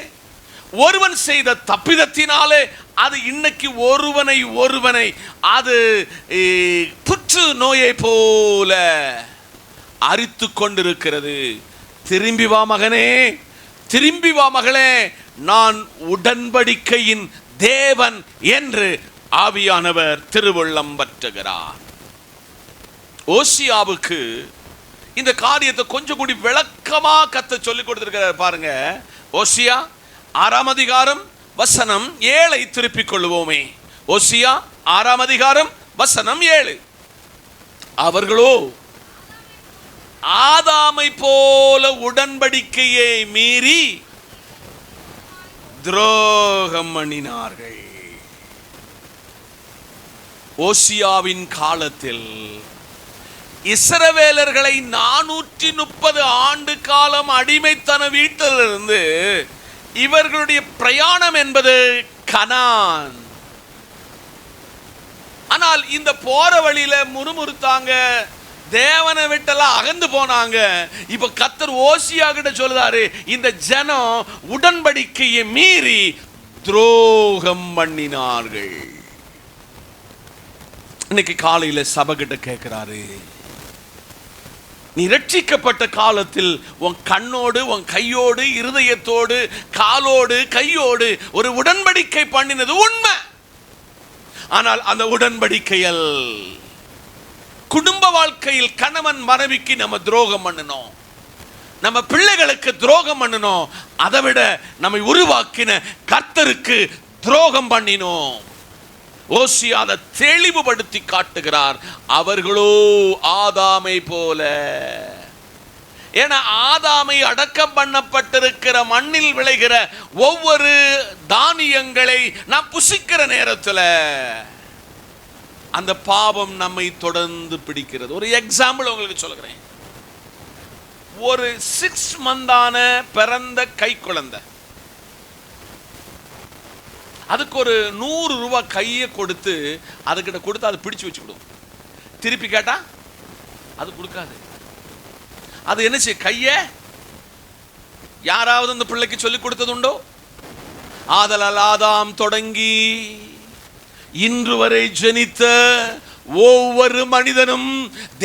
ஒருவன் செய்த தப்பிதத்தினாலே அது இன்னைக்கு ஒருவனை அது புற்று நோயை போல அரித்து கொண்டிருக்கிறது. திரும்பி வா மகனே, திரும்பி வா மகளே, நான் உடன்படிக்கையின் தேவன் என்று ஆவியானவர் திருவுள்ளம் பற்றுகிறார். ஓசியாவுக்கு இந்த காரியத்தை கொஞ்சம் கூடி விளக்கமா கர்த்தர் சொல்லி கொடுத்திருக்கிறார். பாருங்க, ஓசியா 6ஆம் அதிகாரம் வசனம் 7 திருப்பிக் கொள்வோமே. ஓசியா 6ஆம் அதிகாரம் வசனம் 7. அவர்களோ ஆதாமை போல உடன்படிக்கையை மீறி துரோகம் பண்ணினார்கள். ஓசியாவின் காலத்தில் இஸ்ரவேலர்களை 430 ஆண்டு காலம் அடிமைத்தன வீட்டிலிருந்து இவர்களுடைய பிரயாணம் என்பது கனான். ஆனால் இந்த போற வழியில முறுமுறுத்தாங்க, தேவனை விட்டெல்லாம் அகந்து போனாங்க. இப்ப கர்த்தர் ஓசியா கிட்ட சொல்றாரு, இந்த ஜனம் உடன்படிக்கையை மீறி துரோகம் பண்ணினார்கள். இன்னைக்கு காலையில சபை கிட்ட கேட்கிறாரு, நீ ரட்சிக்கப்பட்ட காலத்தில் உன் கண்ணோடு, உன் கையோடு, இருதயத்தோடு, காலோடு, கையோடு ஒரு உடன்படிக்கை பண்ணினது உண்மை. ஆனால் அந்த உடன்படிக்கையில் குடும்ப வாழ்க்கையில் கணவன் மனைவிக்கு நம்ம துரோகம் பண்ணணும், நம்ம பிள்ளைகளுக்கு துரோகம் பண்ணணும், அதை விட நம்மை உருவாக்கின கர்த்தருக்கு துரோகம் பண்ணினோம். ஓசியா அதை தெளிவுபடுத்தி காட்டுகிறார். அவர்களோ ஆதாமை போல, ஏன்னா ஆதாமை அடக்கம் பண்ணப்பட்டிருக்கிற மண்ணில் விளைகிற ஒவ்வொரு தானியங்களை நாம் புசிக்கிற நேரத்தில் அந்த பாவம் நம்மை தொடர்ந்து பிடிக்கிறது. ஒரு எக்ஸாம்பிள் உங்களுக்கு சொல்கிறேன். ஒரு 6 மந்தான பிறந்த கை குழந்தை, அதுக்கு ஒரு 100 ரூபாய் கையை கொடுத்து அதுக்கிட்ட கொடுத்து அதை பிடிச்சு வச்சுக்கிடும். திருப்பி கேட்டா அது கொடுக்காது. அது என்ன செய்ய? கையை யாராவது அந்த பிள்ளைக்கு சொல்லி கொடுத்தது உண்டோ? ஆதலால் ஆதாம் தொடங்கி இன்று வரை ஜனித்த ஒவ்வொரு மனிதனும்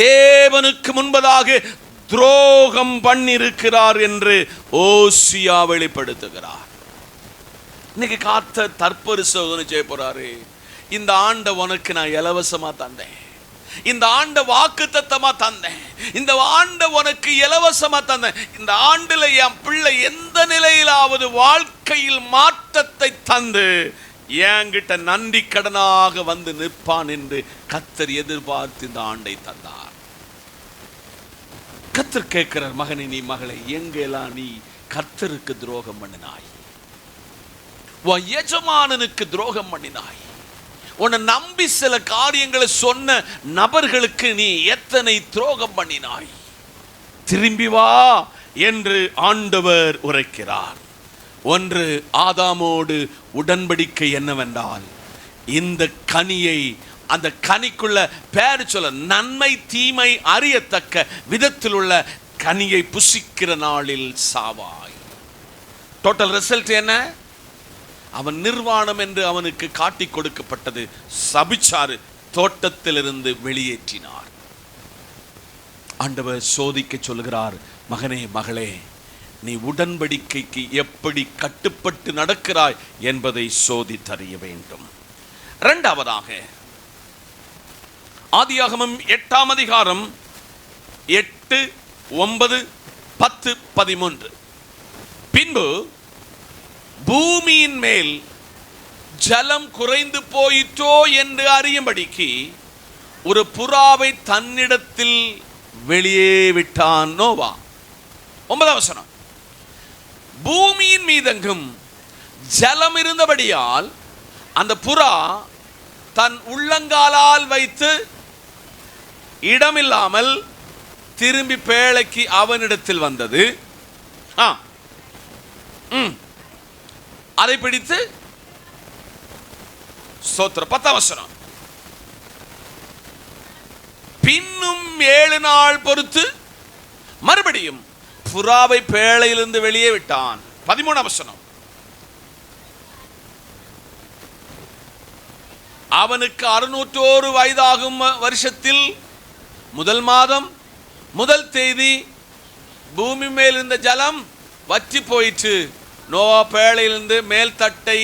தேவனுக்கு முன்பதாக துரோகம் பண்ணிருக்கிறார் என்று ஓசியா வெளிப்படுத்துகிறார். இன்னைக்கு காத்த தற்பரிசோதனை செய்ய போறாரு. இந்த ஆண்டை உனக்கு நான் இலவசமா தந்தேன், இந்த ஆண்டை வாக்குத்தத்தமா தந்தேன், இந்த ஆண்டை உனக்கு இலவசமா தந்தேன். இந்த ஆண்டுல என் பிள்ளை எந்த நிலையிலாவது வாழ்க்கையில் மாற்றத்தை தந்து என்கிட்ட நன்றி கடனாக வந்து நிற்பான் என்று கர்த்தர் எதிர்பார்த்து இந்த ஆண்டை தந்தார். கர்த்தர் கேட்கிறார், மகனே, நீ மகளை, எங்கெல்லாம் நீ கர்த்தருக்கு துரோகம் பண்ணினாய், உன் எஜமானனுக்கு துரோகம் பண்ணினாய், உன்னை நம்பி சில காரியங்களை சொன்ன நபர்களுக்கு நீ எத்தனை துரோகம் பண்ணினாய், திரும்பி வா என்று ஆண்டவர் உரைக்கிறார். ஒன்று, ஆதாமோடு உடன்படிக்கை என்னவென்றால் இந்த கனியை அந்த கனிக்குள்ள பேரு சொல்ல, நன்மை தீமை அறியத்தக்க விதத்தில் உள்ள கனியை புசிக்கிற நாளில் சாவாய். டோட்டல் ரிசல்ட் என்ன? அவன் நிர்வாணம் என்று அவனுக்கு காட்டி கொடுக்கப்பட்டது. சபிச்சாரு, தோட்டத்திலிருந்து வெளியேற்றினார். ஆண்டவர் சோதிக்க சொல்கிறார், மகனே மகளே, நீ உடன்படிக்கைக்கு எப்படி கட்டுப்பட்டு நடக்கிறாய் என்பதை சோதித்தறிய வேண்டும். இரண்டாவதாக ஆதியாகமம் 8ஆம் அதிகாரம் 8, 9, 10, 13. பின்பு பூமியின் மேல் ஜலம் குறைந்து போயிற்றோ என்று அறியும்படிக்கு ஒரு புறாவை தன்னிடத்தில் வெளியே விட்டான் நோவா. 9ஆம் வசனம். பூமியின் மீதெங்கும் ஜலம் இருந்தபடியால் அந்த புறா தன் உள்ளங்காலால் வைத்து இடமில்லாமல் திரும்பி பேழைக்கு அவனிடத்தில் வந்தது. அதை பிடித்து ஸ்தோத்திரம். 10ஆம் வசனம். பின்னும் 7 நாள் பொறுத்து மறுபடியும் புறாவை பேழையிலிருந்து வெளியே விட்டான். 13ஆம் வசனம். அவனுக்கு 601 வயதாகும் வருஷத்தில் முதல் மாதம் முதல் தேதி பூமி மேல் இருந்த ஜலம் வற்றி போயிற்று. நோவா பேழையிலிருந்து மேல் தட்டை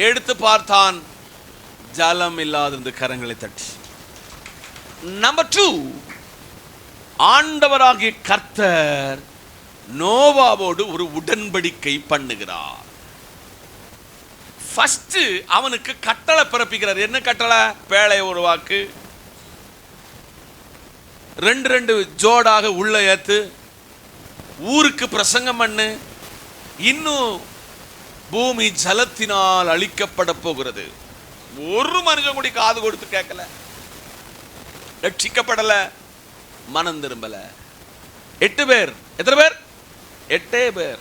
எடுத்து பார்த்தான், ஜலம் இல்லாதிருந்து கரங்களை தட்டி. நம்பர் 2, ஆண்டவராகிய கர்த்தர் நோவாவோடு ஒரு உடன்படிக்கை பண்ணுகிறார். ஃபர்ஸ்ட் அவனுக்கு கட்டளை பிறப்பிக்கிறார். என்ன கட்டளை? பேழையை உருவாக்கு, 2 ஜோடாக உள்ள ஏத்து, ஊருக்கு பிரசங்கம் பண்ணு, இன்னும் பூமி ஜலத்தினால் அழிக்கப்பட போகிறது. ஒரு மனுஷன் கூட காது கொடுத்து கேட்கல, ரட்சிக்கப்படல, மனம் திரும்பல. 8 பேர். எத்தனை பேர்? 8 பேர்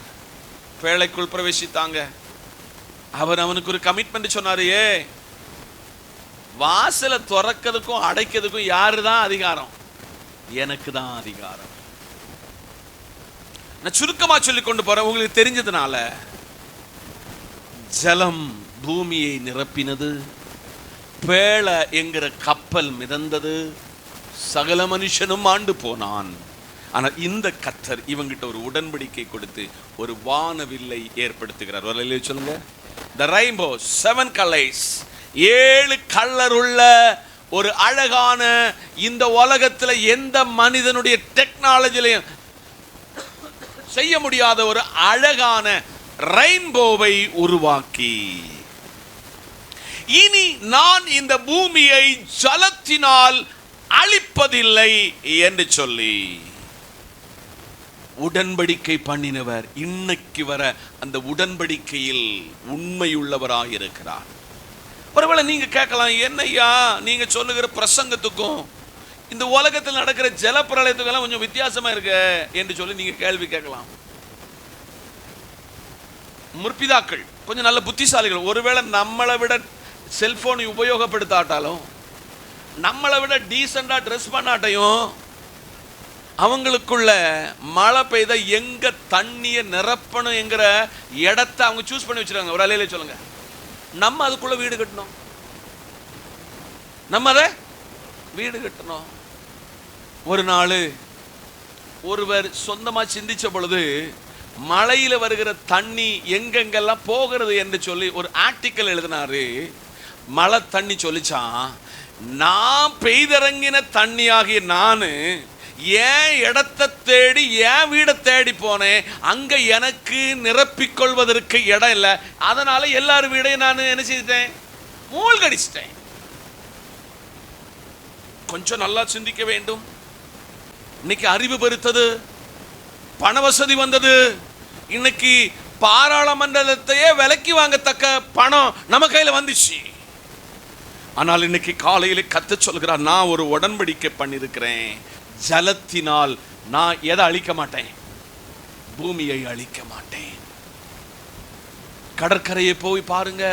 பேழைக்குள் பிரவேசித்தாங்க. அவனுக்கு ஒரு கமிட்மெண்ட் சொன்னாரு, வாசலை திறக்கிறதுக்கும் அடைக்கிறதுக்கும் யாருதான் அதிகாரம்? எனக்கு தான் அதிகாரம். நான் சுருக்கமா சொல்லி கொண்டு போறேன், உங்களுக்கு தெரிஞ்சதுனால. ஜலம் பூமியை நிரப்பினது, பேழை என்கிற கப்பல் மிதந்தது, சகல மனுஷனும் ஆண்டு போனான். ஆனால் இந்த கர்த்தர் இவங்கிட்ட ஒரு உடன்படிக்கை கொடுத்து ஒரு வானவில்லை ஏற்படுத்துகிறார். வரலையே சொல்லுங்க. The rainbow, 7 colors, 7 கலர் உள்ள ஒரு அழகான, இந்த உலகத்துல எந்த மனிதனுடைய டெக்னாலஜிலையும் செய்ய முடியாத ஒரு அழகான ரெயின்போவை உருவாக்கி, இனி நான் இந்த பூமியை ஜலத்தினால் அழிப்பதில்லை என்று சொல்லி உடன்படிக்கை பண்ணினவர் இன்னைக்கு வர அந்த உடன்படிக்கையில் உண்மையுள்ளவராக இருக்கிறார். ஒருவேளை நீங்க கேட்கலாம், என்னையா நீங்க சொல்லுகிற பிரசங்கத்துக்கும் இந்த உலகத்தில் நடக்கிற ஜலப்பிரளயத்துக்கெல்லாம் கொஞ்சம் வித்தியாசமா இருக்கு என்று சொல்லி நீங்க கேள்வி கேட்கலாம். முற்பிதாக்கள் கொஞ்சம் நல்ல புத்திசாலிகள். ஒருவேளை நம்மளை விட செல்போனை உபயோகப்படுத்தாட்டாலும், நம்மளை விட டீசெண்டா ட்ரெஸ் பண்ணாட்டையும், அவங்களுக்குள்ள மழை பெய்த எங்க தண்ணியை நிரப்பணும் என்கிற இடத்தை அவங்க சூஸ் பண்ணி வச்சிருக்காங்க. ஒரு அலையில சொல்லுங்க. நம்ம அதுக்குள்ள வீடு கட்டணும், நம்ம அதை வீடு கட்டணும். ஒரு நாள் ஒருவர் சொந்தமா சிந்திச்ச பொழுது, மழையில வருகிற தண்ணி எங்கெங்கெல்லாம் போகிறது என்று சொல்லி ஒரு ஆர்டிக்கல் எழுதினாரு. மழை தண்ணி சொல்லிச்சான், நான் பெய்திறங்கின தண்ணி ஆகிய நானு ஏன் இடத்தை தேடி ஏன் வீடை தேடி போனேன், அங்க எனக்கு நிரப்பிக்கொள்வதற்கு இடம் இல்லை, அதனால எல்லாரும் வீடையும் நான் என்ன செய்துட்டேன், மூழ்கடிச்சிட்டேன். கொஞ்சம் நல்லா சிந்திக்க வேண்டும். இன்னைக்கு அறிவு பெருத்தது, பண வசதி வந்தது, இன்னைக்கு பாராளுமன்றத்தையே விலைக்கு வாங்கத்தக்க பணம் நம்ம கையில வந்துச்சு. ஆனால் இன்னைக்கு காலையில் கர்த்தர் சொல்கிறார், நான் ஒரு உடன்படிக்கை பண்ணியிருக்கிறேன். ஜலத்தினால் நான் எதை அழிக்க மாட்டேன், பூமியை அழிக்க மாட்டேன். கடற்கரையை போய் பாருங்க,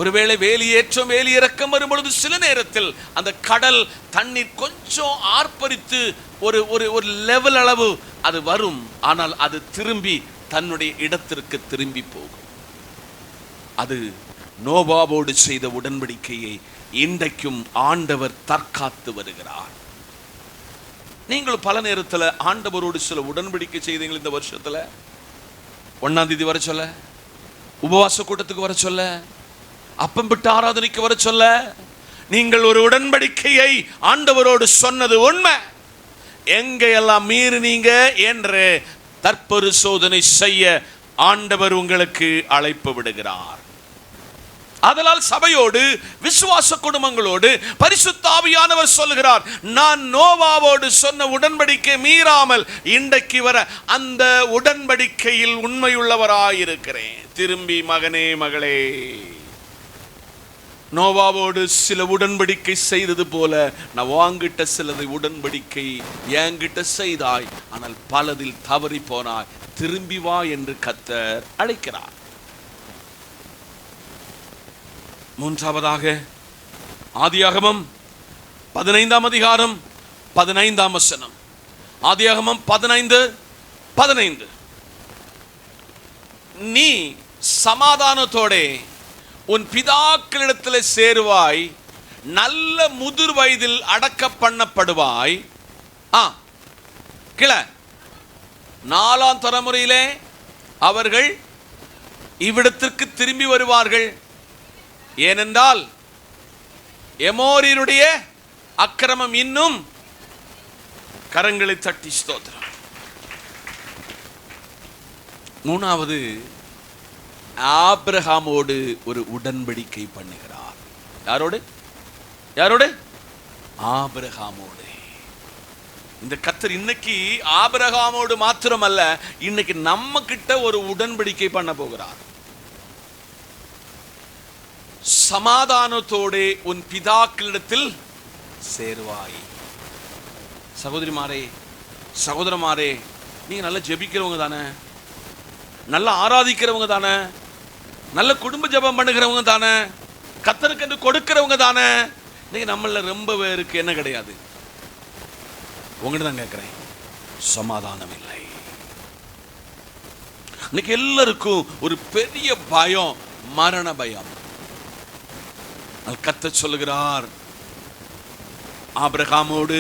ஒருவேளை வேலியேற்றம் வேலியிறக்கம் வரும் பொழுது சில நேரத்தில் அந்த கடல் தண்ணீர் கொஞ்சம் ஆர்ப்பரித்து ஒரு ஒரு ஒரு லெவல் அளவு அது வரும். ஆனால் அது திரும்பி தன்னுடைய இடத்திற்கு திரும்பி போகும். அது நோவாவோடு செய்த உடன்படிக்கையை இன்றைக்கும் ஆண்டவர் தற்காத்து வருகிறார். நீங்களும் பல நேரத்தில் ஆண்டவரோடு சில உடன்படிக்கை செய்தீங்க. இந்த வருஷத்துல 1ஆம் தேதி வர சொல்ல, உபவாச கூட்டத்துக்கு வர சொல்ல, அப்பம் விட்டு ஆராதனைக்கு வர சொல்ல, நீங்கள் ஒரு உடன்படிக்கையை ஆண்டவரோடு சொன்னது உண்மை. எங்கையெல்லாம் மீறினீங்க என்று தற்பரிசோதனை செய்ய ஆண்டவர் உங்களுக்கு அழைப்பு விடுகிறார். அதனால் சபையோடு விசுவாச குடும்பங்களோடு பரிசுத்த ஆவியானவர் சொல்லுகிறார், நான் நோவாவோடு சொன்ன உடன்படிக்கை மீறாமல் இன்றைக்கு வர அந்த உடன்படிக்கையில் உண்மையுள்ளவராயிருக்கிறேன். திரும்பி மகனே மகளே, நோவாவோடு சில உடன்படிக்கை செய்தது போல நான் வாங்கிட்ட சிலதை உடன்படிக்கை என்கிட்ட செய்தாய், ஆனால் பலதில் தவறி போனாய், திரும்பி வா என்று கர்த்தர் அழைக்கிறார். மூன்றாவதாக ஆதியாகமம் 15ஆம் அதிகாரம் 15ஆம் வசனம். ஆதியாகமம் 15:15. நீ சமாதானத்தோட உன் பிதாக்களிடத்தில் சேருவாய், நல்ல முதிர் வயதில் அடக்க பண்ணப்படுவாய். கிள 4ஆம் தலைமுறையிலே அவர்கள் இவ்விடத்திற்கு திரும்பி வருவார்கள். ஏனென்றால் எமோரியருடைய அக்கிரமம் இன்னும். கரங்களை தட்டி ஸ்தோத்திரம். மூணாவது, ஆபிரகாமோடு ஒரு உடன்படிக்கை பண்ணுகிறார். யாரோடு? யாரோடு? ஆபிரகாமோடு. இந்த கர்த்தர் இன்னைக்கு ஆபிரகாமோடு மாத்திரமல்ல, இன்னைக்கு நம்ம கிட்ட ஒரு உடன்படிக்கை பண்ண போகிறார். சமாதானத்தோடு உன் பிதாக்களிடத்தில் சேருவாய். சகோதரிமாரே, சகோதரமாரே, நீங்க நல்லா ஜெபிக்கிறவங்க தானே, நல்லா ஆராதிக்கிறவங்க தானே, நல்ல குடும்ப ஜெபம் பண்ணுகிறவங்க தானே, கர்த்தருக்கு என்று கொடுக்கிறவங்க தானே. நீங்க நம்மள ரொம்ப பேருக்கு என்ன கிடையாது? உங்ககிட்ட தான் கேட்கிறேன், சமாதானம் இல்லை. இன்னைக்கு எல்லாருக்கும் ஒரு பெரிய பயம், மரண பயம். கர்த்தர் சொல்லுகிறார், ஆபிரகாமோடு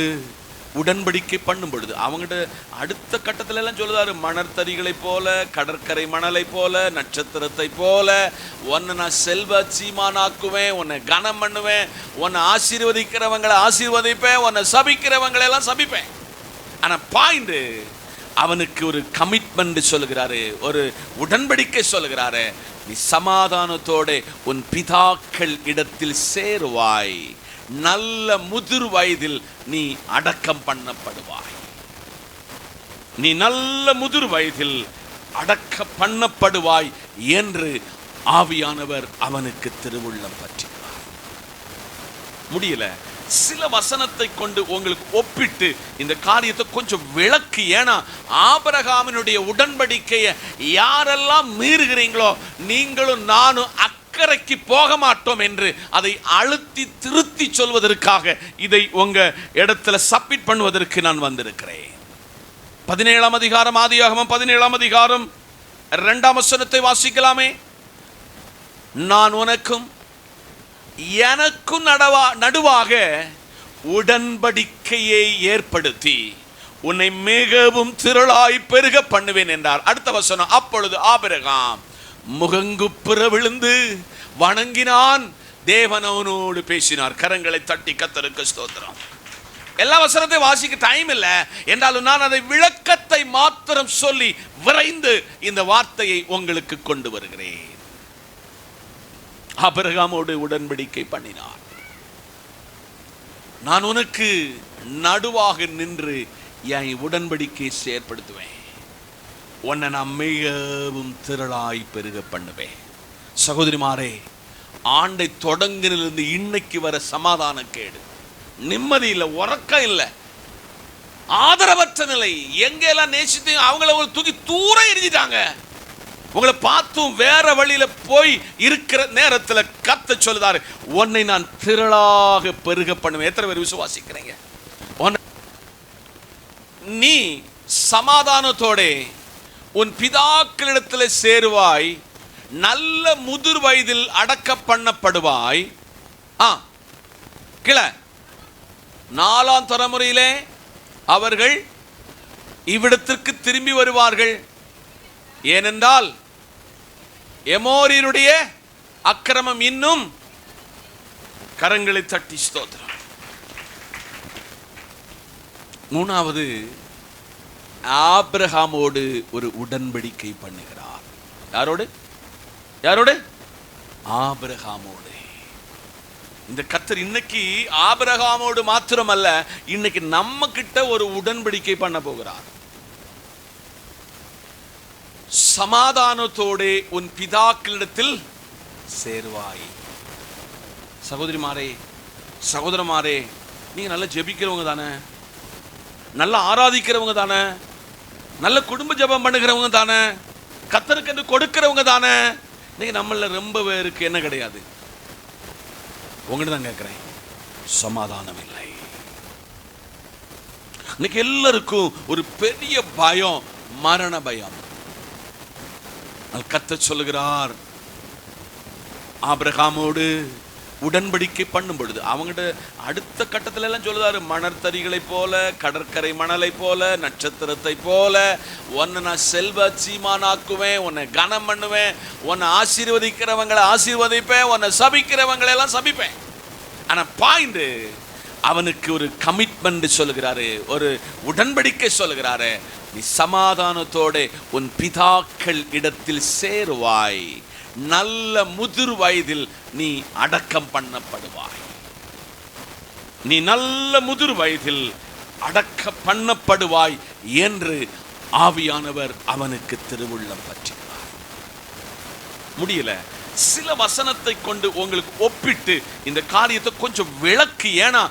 உடன்படிக்கை பண்ணும் பொழுது அவங்ககிட்ட அடுத்த கட்டத்துல எல்லாம் சொல்லுதாரு, மணற்தறிகளை போல, கடற்கரை மணலை போல, நட்சத்திரத்தை போல உன்னை நான் செல்வ சீமானாக்குவேன், உன்னை கனம் பண்ணுவேன், உன்னை ஆசீர்வதிக்கிறவங்களை ஆசீர்வதிப்பேன், உன்னை சபிக்கிறவங்களை எல்லாம் சபிப்பேன். ஆனா பாயிண்ட், அவனுக்கு ஒரு கமிட்மெண்ட் சொல்லுகிறாரு, ஒரு உடன்படிக்கை சொல்லுகிறாரு. நீ சமாதானத்தோட உன் பிதாக்கள் இடத்தில் சேருவாய், நல்ல முதிர் வயதில் நீ அடக்கம் பண்ணப்படுவாய். நீ நல்ல முதிர் வயதில் அடக்க பண்ணப்படுவாய் என்று ஆவியானவர் அவனுக்கு திருவுள்ளம் பற்றுகிறார். முடியல, சில வசனத்தை கொண்டு உங்களுக்கு ஒப்பிட்டு இந்த காரியத்தை கொஞ்சம் விளக்கு. ஏன்னா ஆபிரகாமினுடைய உடன்படிக்கையை யாரெல்லாம் மீறுகிறீங்களோ நீங்களும் நானும் அக்கறைக்கு போக மாட்டோம் என்று அதை அழுத்தி திருத்தி சொல்வதற்காக இதை உங்க இடத்துல சப்மிட் பண்ணுவதற்கு நான் வந்திருக்கிறேன். 17ஆம் அதிகாரம், ஆதியாகமம் 17ஆம் அதிகாரம் 2ஆம் வசனத்தை வாசிக்கலாமே. நான் உனக்கும் எனக்கும் நடுவாக உடன்படிக்கையை ஏற்படுத்தி உன்னை மிகவும் திரளாய் பெருக பண்ணுவேன் என்றார். அடுத்த வசனம், அப்பொழுது ஆபிரகாம் முகங்குப்புற விழுந்து வணங்கினான், தேவன் அவனோடு பேசினார். கரங்களை தட்டி கர்த்தருக்கு ஸ்தோத்திரம். எல்லா வசனத்தை வாசிக்க டைம் இல்லை என்றாலும் நான் அதை விளக்கத்தை மாத்திரம் சொல்லி விரைந்து இந்த வார்த்தையை உங்களுக்கு கொண்டு வருகிறேன். ஆபிரகாமோடு உடன்படிக்கை பண்ணினார். நான் உனக்கு நடுவாக நின்று என் உடன்படிக்கை செயற்படுத்துவேன், உன்னை நான் மிகவும் திரளாய் பெருக பண்ணுவேன். சகோதரிமாரே, ஆண்டை தொடங்கினிலிருந்து இன்னைக்கு வர சமாதான கேடு, நிம்மதி இல்லை, உறக்கம் இல்லை, ஆதரவற்ற நிலை. எங்கெல்லாம் நேசித்து அவங்கள தூக்கி தூர எரிஞ்சிட்டாங்க. உங்களை பார்த்தும் வேற வழியில போய் இருக்கிற நேரத்தில் கர்த்தர் சொல்லுதாரு, உன்னை நான் திரளாக பெருக பண்ணுவேன். எத்தனை பேர் விசுவாசிக்கிறீங்க? நீ சமாதானத்தோட உன் பிதாக்களிடத்தில் சேருவாய், நல்ல முதிர் வயதில் அடக்க பண்ணப்படுவாய். கிள 4ஆம் தலைமுறையிலே அவர்கள் இவ்விடத்திற்கு திரும்பி வருவார்கள். ஏனென்றால் எமோரியருடைய அக்கிரமம் இன்னும். கரங்களை தட்டி ஸ்தோத்திரம். 3வது, ஆபிரகாமோடு ஒரு உடன்படிக்கை பண்ணுகிறார். யாரோடு? யாரோடு? ஆபிரகாமோடு. இந்த கர்த்தர் இன்னைக்கு ஆபிரகாமோடு மாத்திரமல்ல, இன்னைக்கு நம்ம கிட்ட ஒரு உடன்படிக்கை பண்ண போகிறார். சமாதானத்தோடு உன் பிதாக்களிடத்தில் சேருவாய். சகோதரிமாரே, சகோதரமாரே, நீங்க நல்லா ஜெபிக்கிறவங்க தானே, நல்லா ஆராதிக்கிறவங்க தானே, நல்ல குடும்ப ஜெபம் பண்ணுகிறவங்க தானே, கர்த்தருக்கு என்று கொடுக்கிறவங்க தானே. நீங்க நம்மள ரொம்ப பேருக்கு என்ன கிடையாது? உங்கள்கிட்ட தான் கேட்கிறேன், சமாதானம் இல்லை. இன்னைக்கு எல்லாருக்கும் ஒரு பெரிய பயம், மரண பயம். கர்த்தர் சொல்லுகிறார், ஆபிரகாமோடு உடன்படிக்கை பண்ணும் பொழுது அவங்ககிட்ட அடுத்த கட்டத்துல எல்லாம் சொல்லுதாரு, மணற்தறிகளை போல, கடற்கரை மணலை போல, நட்சத்திரத்தை போல உன்னை நான் செல்வ சீமானாக்குவேன், உன்னை கனம் பண்ணுவேன், உன்னை ஆசீர்வதிக்கிறவங்களை ஆசீர்வதிப்பேன், உன்னை சபிக்கிறவங்களை எல்லாம் சபிப்பேன். ஆனா பாயிண்ட், அவனுக்கு ஒரு கமிட்மெண்ட் சொல்லுகிறாரு, ஒரு உடன்படிக்கை சொல்லுகிறாரு. நீ சமாதானத்தோட உன் பிதாக்கள் இடத்தில் சேருவாய், நல்ல முதிர் வயதில் நீ அடக்கம் பண்ணப்படுவாய். நீ நல்ல முதிர் வயதில் அடக்க பண்ணப்படுவாய் என்று ஆவியானவர் அவனுக்கு திருவுள்ளம் பற்றினார். முடியல, சில வசனத்தை கொண்டு உங்களுக்கு ஒப்பிட்டு இந்த காரியத்தை கொஞ்சம் விளக்கு. ஏன்னா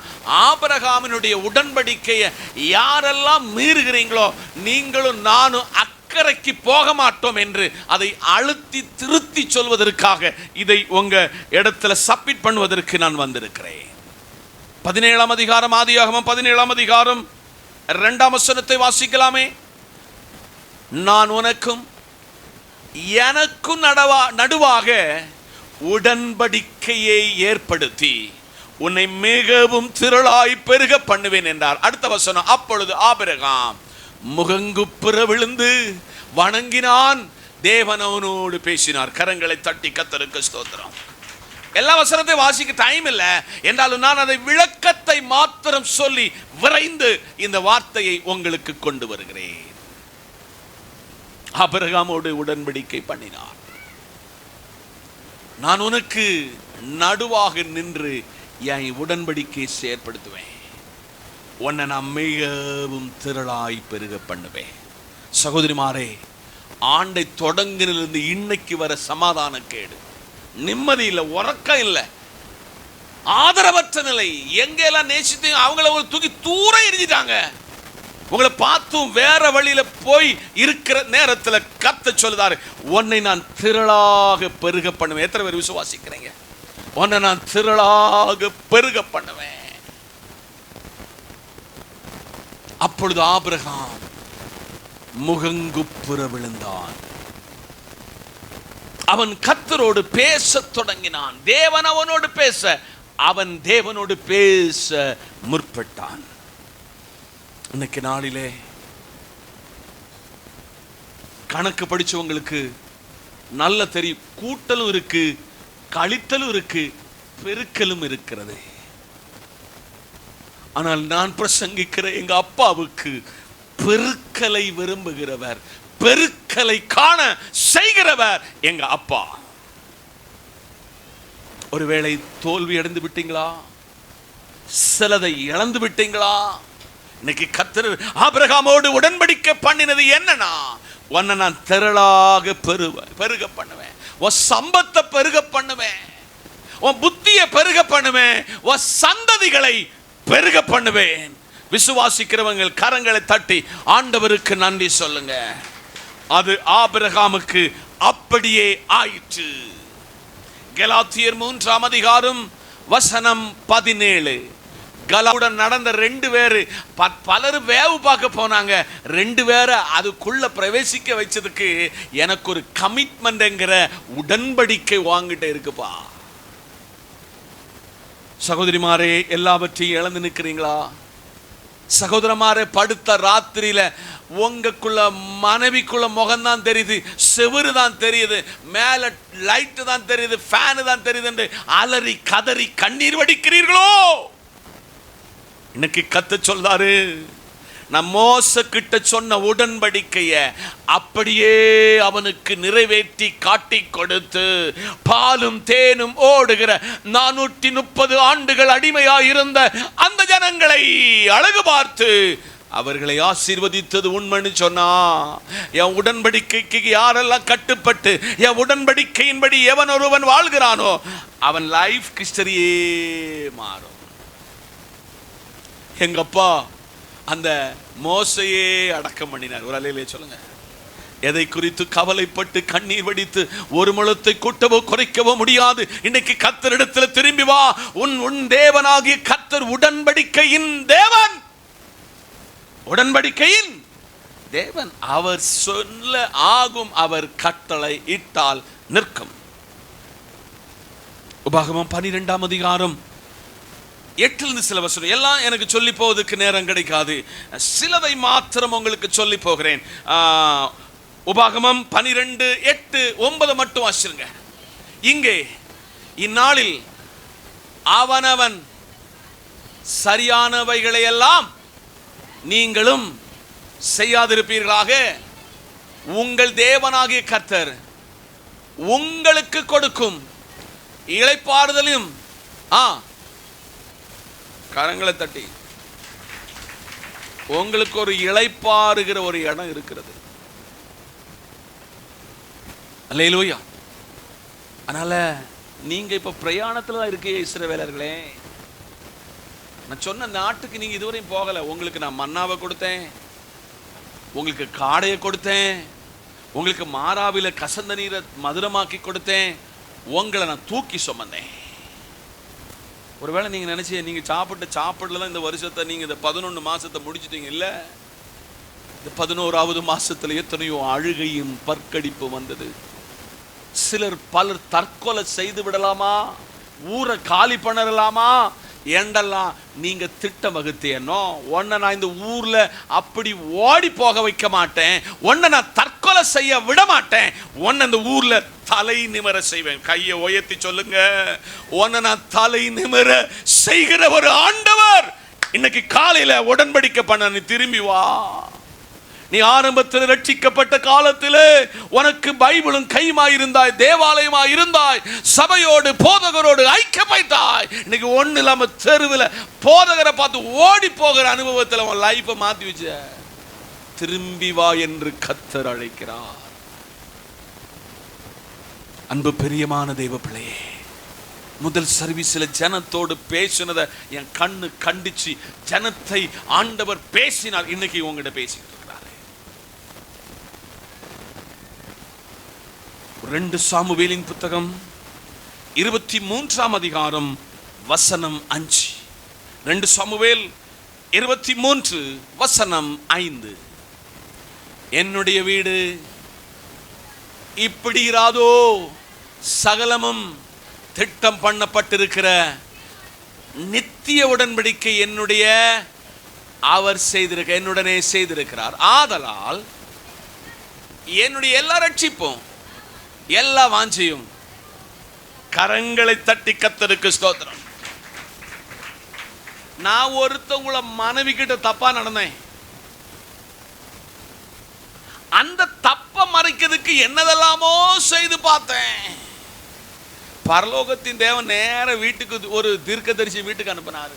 ஆபிரகாமினுடைய உடன்படிக்கையை யாரெல்லாம் மீறுகிறீங்களோ நீங்களும் நானும் அக்கறைக்கு போக மாட்டோம் என்று அதை அழுத்தி திருத்தி சொல்வதற்காக இதை உங்க இடத்துல சப்மிட் பண்ணுவதற்கு நான் வந்திருக்கிறேன். 17ஆம் அதிகாரம், ஆதியாகமம் 17ஆம் அதிகாரம் 2ஆம் வசனத்தை வாசிக்கலாமே. நான் உனக்கும் எனக்கும் நடுவாக உடன்படிக்கையை ஏற்படுத்தி உன்னை மிகவும் திரளாய் பெருக பண்ணுவேன் என்றார். அடுத்த வசனம், அப்பொழுது ஆபிரகாம் முகங்குப்புற விழுந்து வணங்கினான், தேவன் அவனோடு பேசினார். கரங்களை தட்டி கர்த்தருக்கு ஸ்தோத்திரம். எல்லா வசனத்தை வாசிக்க டைம் இல்லை என்றாலும் நான் அதை விளக்கத்தை மாத்திரம் சொல்லி விரைந்து இந்த வார்த்தையை உங்களுக்கு கொண்டு வருகிறேன். ஆபிரகாமோடு உடன்படிக்கை பண்ணினார். நான் உனக்கு நடுவாக நின்று என் உடன்படிக்கை செயற்படுத்துவேன், உன்னை நான் மிகவும் திரளாய் பெருக பண்ணுவேன். சகோதரிமாரே, ஆண்டை தொடங்கினிலிருந்து இன்னைக்கு வர சமாதான கேடு, நிம்மதி இல்லை, உறக்கம் இல்லை, ஆதரவற்ற நிலை. எங்கெல்லாம் நேசித்து அவங்கள ஒரு தூக்கி தூர எரிஞ்சிட்டாங்க. உங்களை பார்த்தும் வேற வழியில போய் இருக்கிற நேரத்தில் கர்த்தர் சொல்லுதாரு, உன்னை நான் திரளாக பெருக பண்ணுவேன். எத்தனை பேர் விசுவாசிக்கிறீங்க? உன்னை நான் திரளாக பெருக பண்ணுவேன். அப்பொழுது ஆபிரகாம் முகங்குப்புற விழுந்தான். அவன் கர்த்தரோடு பேச தொடங்கினான். தேவன் அவனோடு பேச, அவன் தேவனோடு பேச முற்பட்டான். இன்னைக்கு நாளிலே கணக்கு படிச்சவங்களுக்கு நல்ல தெரியும், கூட்டலும் இருக்கு, கழித்தலும் இருக்கு, பெருக்கலும் இருக்கிறது. ஆனால் நான் பிரசங்கிக்கிற எங்க அப்பாவுக்கு பெருக்கலை விரும்புகிறவர், பெருக்கலை காண செய்கிறவர் எங்க அப்பா. ஒருவேளை தோல்வி அடைந்து விட்டீங்களா? சிலதை இழந்து விட்டீங்களா? இன்னைக்கு கர்த்தர் ஆபிரகாமோடு உடன்படிக்கை பண்ணினது என்னன்னா, உன்னை நான் திரளாக பெருக பண்ணுவேன், உன் சம்பத்தை பெருக பண்ணுவேன், உன் புத்தியை பெருக பண்ணுவேன், உன் சந்ததிகளை பெருக பண்ணுவேன். விசுவாசிக்கிறவங்க கரங்களை தட்டி ஆண்டவருக்கு நன்றி சொல்லுங்க. அது ஆபிரகாமுக்கு அப்படியே ஆயிற்று. கலாத்தியர் 3ஆம் அதிகாரம் வசனம் 17. கலாவுடன் நடந்த 2 பேரு பலர் வேவு பார்க்க போனாங்க. 2 பேரை அதுக்குள்ள பிரவேசிக்க வச்சதுக்கு எனக்கு ஒரு கமிட்மெண்ட்ங்கிற உடன்படிக்கை வாங்கிட்டு இருக்குப்பா. சகோதரிமாரே, எல்லாவற்றையும் இழந்து நிற்கிறீங்களா? சகோதரமாரே, படுத்த ராத்திரியில உங்களுக்குள்ள மனைவிக்குள்ள முகம்தான் தெரியுது, செவுரு தான் தெரியுது, மேல லைட் தான் தெரியுது, ஃபேனு தான் தெரியுது என்று அலறி கதறி கண்ணீர் வடிக்கிறீர்களோ? இன்னைக்கு கர்த்தர் சொல்றாரு, நான் மோசே கிட்ட சொன்ன உடன்படிக்கைய அப்படியே அவனுக்கு நிறைவேற்றி காட்டி கொடுத்து, பாலும் தேனும் ஓடுகிற 430 ஆண்டுகள் அடிமையாயிருந்த அந்த ஜனங்களை அழகு பார்த்து அவர்களை ஆசீர்வதித்தது உண்மைன்னு சொன்னா, என் உடன்படிக்கைக்கு யாரெல்லாம் கட்டுப்பட்டு என் உடன்படிக்கையின்படி எவன் ஒருவன் வாழ்கிறானோ அவன் லைஃப் ஹிஸ்டரியே மாறும். எங்க அப்பா அந்த மோசையே அடக்கம் பண்ணினார். ஒரு அலையிலே சொல்லுங்க. எதை குறித்து கவலைப்பட்டு கண்ணீர் வடித்து ஒரு முழத்தை கூட்டவோ குறைக்கவோ முடியாது. இன்னைக்கு கர்த்தரிடத்தில் திரும்பி வா. உன் தேவனாகிய கர்த்தர் உடன்படிக்கையின் தேவன், உடன்படிக்கையின் தேவன். அவர் சொல்ல ஆகும், அவர் கட்டளை இட்டால் நிற்கும். உபாகமம் 12ஆம் அதிகாரம் 8 சில வசனம் எல்லாம் எனக்கு சொல்லி போவதற்கு நேரம் கிடைக்காது. சிலதை மாத்திரம் உங்களுக்கு சொல்லி போகிறேன். உபாகமம் 12:8-9 மட்டும் வாசிருங்க. இங்கே இந்நாளில் அவனவன் சரியானவைகளை எல்லாம் நீங்களும் செய்யாதிருப்பீர்களாக, உங்கள் தேவனாகிய கர்த்தர் உங்களுக்கு கொடுக்கும் இளைப்பாறுதலையும் கரங்களை தட்டி உங்களுக்கு ஒரு இளைப்பாறுகிற ஒரு இடம் இருக்கிறது. அல்லேலூயா. அதனால நீங்க இப்ப பிரயாணத்துல தான் இருக்கீங்க இஸ்ரவேலர்களே. நான் சொன்ன நாட்டுக்கு நீங்க இதுவரையும் போகல. உங்களுக்கு நான் மன்னாவை கொடுத்தேன், உங்களுக்கு காடையை கொடுத்தேன், உங்களுக்கு மாறாவில கசந்த நீரை மதுரமாக்கி கொடுத்தேன், உங்களை நான் தூக்கி சுமந்தேன். ஒருவேளை நீங்க நினைச்சு நீங்க சாப்பிடலாம் இந்த வருஷத்தை நீங்க இந்த 11 மாசத்தை முடிச்சிட்டீங்க. இல்ல, இந்த 11வது மாசத்துல எத்தனையோ அழுகையும் பற்கடிப்பு வந்தது. பலர் தற்கொலை செய்து விடலாமா, ஊரை காலி பண்ணலாமா என்றெல்லாம் நீங்க திட்டம் வகுத்தேனோ. உன்னை நான் இந்த ஊர்ல அப்படி ஓடி போக வைக்க மாட்டேன், உன்னை நான் தற்கொலை செய்ய விட மாட்டேன், உன்னை இந்த ஊர்ல தலை நிமிர செய்வேன். கையை உயர்த்தி சொல்லுங்க, உன்னை நான் தலை நிமிர செய்கிற ஒரு ஆண்டவர். இன்னைக்கு காலையில உடன்படிக்கை பண்ண நீ திரும்பி வா. நீ ஆரம்பத்தில் ரட்சிக்கப்பட்ட காலத்திலே உனக்கு பைபிளும் கையுமாயிருந்தாய், தேவாலயமாயிருந்தாய், சபையோடு போதகரோடு ஐக்கியமாய்த்தாய். இன்னைக்கு ஒண்ணு இல்லாம தெருவில் போதகரை பார்த்து ஓடி போகிற அனுபவத்தில் உன் லைஃபை மாத்தி வச்ச. திரும்பி வா என்று கர்த்தர் அழைக்கிறார். அன்பு பிரியமான தெய்வ பிள்ளையே, முதல் சர்வீஸில் ஜனத்தோடு பேசினதை என் கண்ணு கண்டிச்சு ஜனத்தை ஆண்டவர் பேசினார். இன்னைக்கு உங்ககிட்ட பேசிட்டு இருக்கிறாரு. 2 சாமுவேலின் புத்தகம் 23ஆம் அதிகாரம் வசனம் 5. 2 சாமுவேல் 23 வசனம் 5. என்னுடைய வீடு இப்படி இராதோ, சகலமும் திட்டம் பண்ணப்பட்டிருக்கிற நித்திய உடன்படிக்கை என்னுடைய அவர் என்னுடனே செய்திருக்கிறார். ஆதலால் என்னுடைய எல்லா ரட்சிப்பும் எல்லா வாஞ்சையும் கரங்களை தட்டி கர்த்தருக்கு ஸ்தோத்திரம். நான் ஒருத்தவங்கள மனைவி கிட்ட தப்பா நடந்தேன். அந்த தப்ப மறைக்கிறதுக்கு என்னதெல்லாமோ செய்து பார்த்தேன். பரலோகத்தின் தேவன் நேர வீட்டுக்கு ஒரு தீர்க்கதரிசி வீட்டுக்கு அனுப்பினாரு.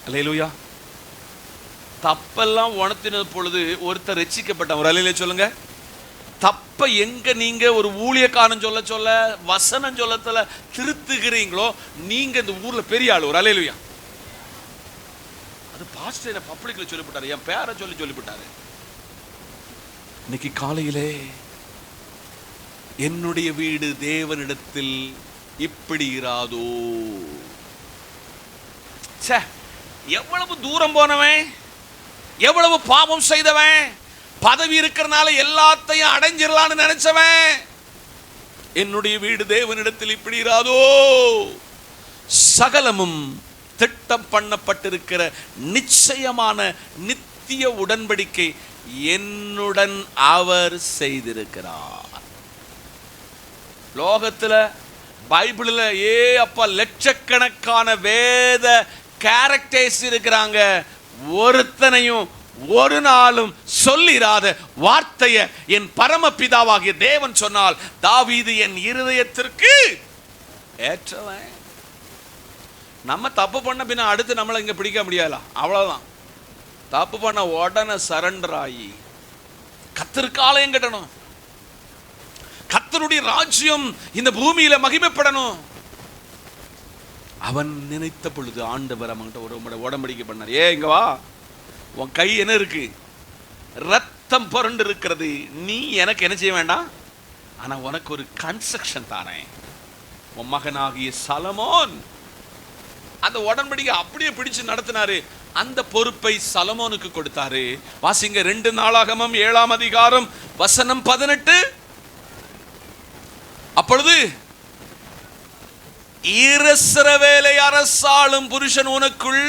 அல்லேலூயா. தப்பெல்லாம் உணர்த்தின பொழுது ஒருத்தர் ரட்சிக்கப்பட்டான். ஒரு அல்லேலூயா சொல்லுங்க. தப்ப எங்க நீங்க ஒரு ஊழியக்காரன் சொல்ல வசனம் சொல்லத்துல திருத்துகிறீங்களோ நீங்க இந்த ஊர்ல பெரிய ஆளு. ஒரு அல்லேலூயா. அது பாஸ்டர் பப்ளிக்ல சொல்லிவிட்டாரு, என் பேரை சொல்லிவிட்டாரு. இன்னைக்கு காலையிலே என்னுடைய வீடு தேவனிடத்தில் இப்படி இராதோ. எவ்வளவு தூரம் போனவன், எவ்வளவு பாவம் செய்தவன், பதவி இருக்கிறனால எல்லாத்தையும் அடைஞ்சிடலான்னு நினைச்சவன், என்னுடைய வீடு தேவனிடத்தில் இப்படி இராதோ. சகலமும் திட்டம் பண்ணப்பட்டிருக்கிற நிச்சயமான நித்திய உடன்படிக்கை என்னுடன் அவர் செய்திருக்கிறார். லோகத்துல பைபிள்ல அப்பா லட்சக்கணக்கான வேத கேரக்டர்ஸ் இருக்கிறாங்க, ஒருத்தனையும் ஒரு நாளும் சொல்லிராத வார்த்தையை என் பரமபிதாவாகிய தேவன் சொன்னால், தாவீது என் இருதயத்திற்கு ஏற்றவன். நம்ம தப்பு பண்ண பின்ன அடுத்து நம்மளை இங்க பிடிக்க முடியாதா? அவ்வளவுதான். தப்பு பண்ண உடனே சரண்டர் ஆகி கர்த்தருக்கு ஆலயம் கட்டணும், கர்த்தருடைய ராஜ்யம் இந்த பூமியில மகிமைப்படணும். அவன் நினைத்த பொழுது ஆண்டவர் அவன்கிட்ட ஒரு உடன்படிக்கை பண்ணார். இங்க வா, உன் கை என்ன இருக்கு, ரத்தம் புரண்டு இருக்கிறது, நீ எனக்கு என்ன செய்ய வேண்டாம், ஆனா உனக்கு ஒரு கன்ஸ்ட்ரக்ஷன் தானே, உன் மகனாகிய சலமோன். அந்த உடன்படிக்கை அப்படியே பிடிச்சு நடத்தினாரு. அந்த பொறுப்பை சலமோனுக்கு கொடுத்தாரு. வாசிங்க 2 நாளாகமம் 7ஆம் அதிகாரம் வசனம் 18. அப்பொழுது இஸ்ரவேலை அரசாளும் புருஷன் உனக்குள்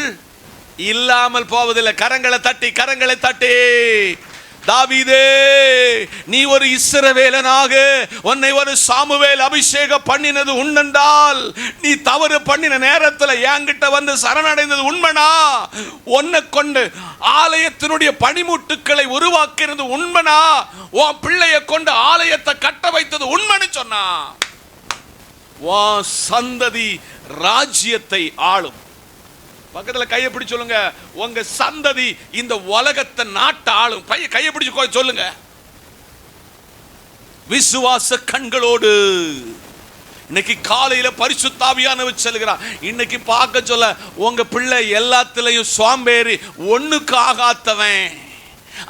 இல்லாமல் போவதில்லை. கரங்களை தட்டி தாவீதே, நீ ஒரு இஸ்ரவேலனாக உன்னை ஒரு சாமுவேல் அபிஷேகம் பண்ணினது உண்டென்றால், நீ தவறு பண்ணின நேரத்தில் என்கிட்ட வந்து சரணடைந்தது உண்மைனா, உன்னை கொண்டு ஆலயத்தினுடைய பணிமுட்டுக்களை உருவாக்கினது உண்மைனா, உன் பிள்ளைய கொண்டு ஆலயத்தை கட்ட வைத்தது உண்மைன்னு சொன்னா, உன் சந்ததி ராஜ்யத்தை ஆளும். பக்கத்துல கையை பிடிச்சு சொல்லுங்க, உங்க சந்ததி இந்த உலகத்தை நாட்டை ஆளும். கையை பிடிச்சு சொல்லுங்க. விசுவாச கண்களோடு இன்னைக்கு காலையில பரிசுத்த ஆவியானவர் சொல்கிறார், இன்னைக்கு பார்க்க சொல்ல, உங்க பிள்ளை எல்லாத்திலையும் சோம்பேறி, ஒண்ணுக்கு ஆகாதவன்,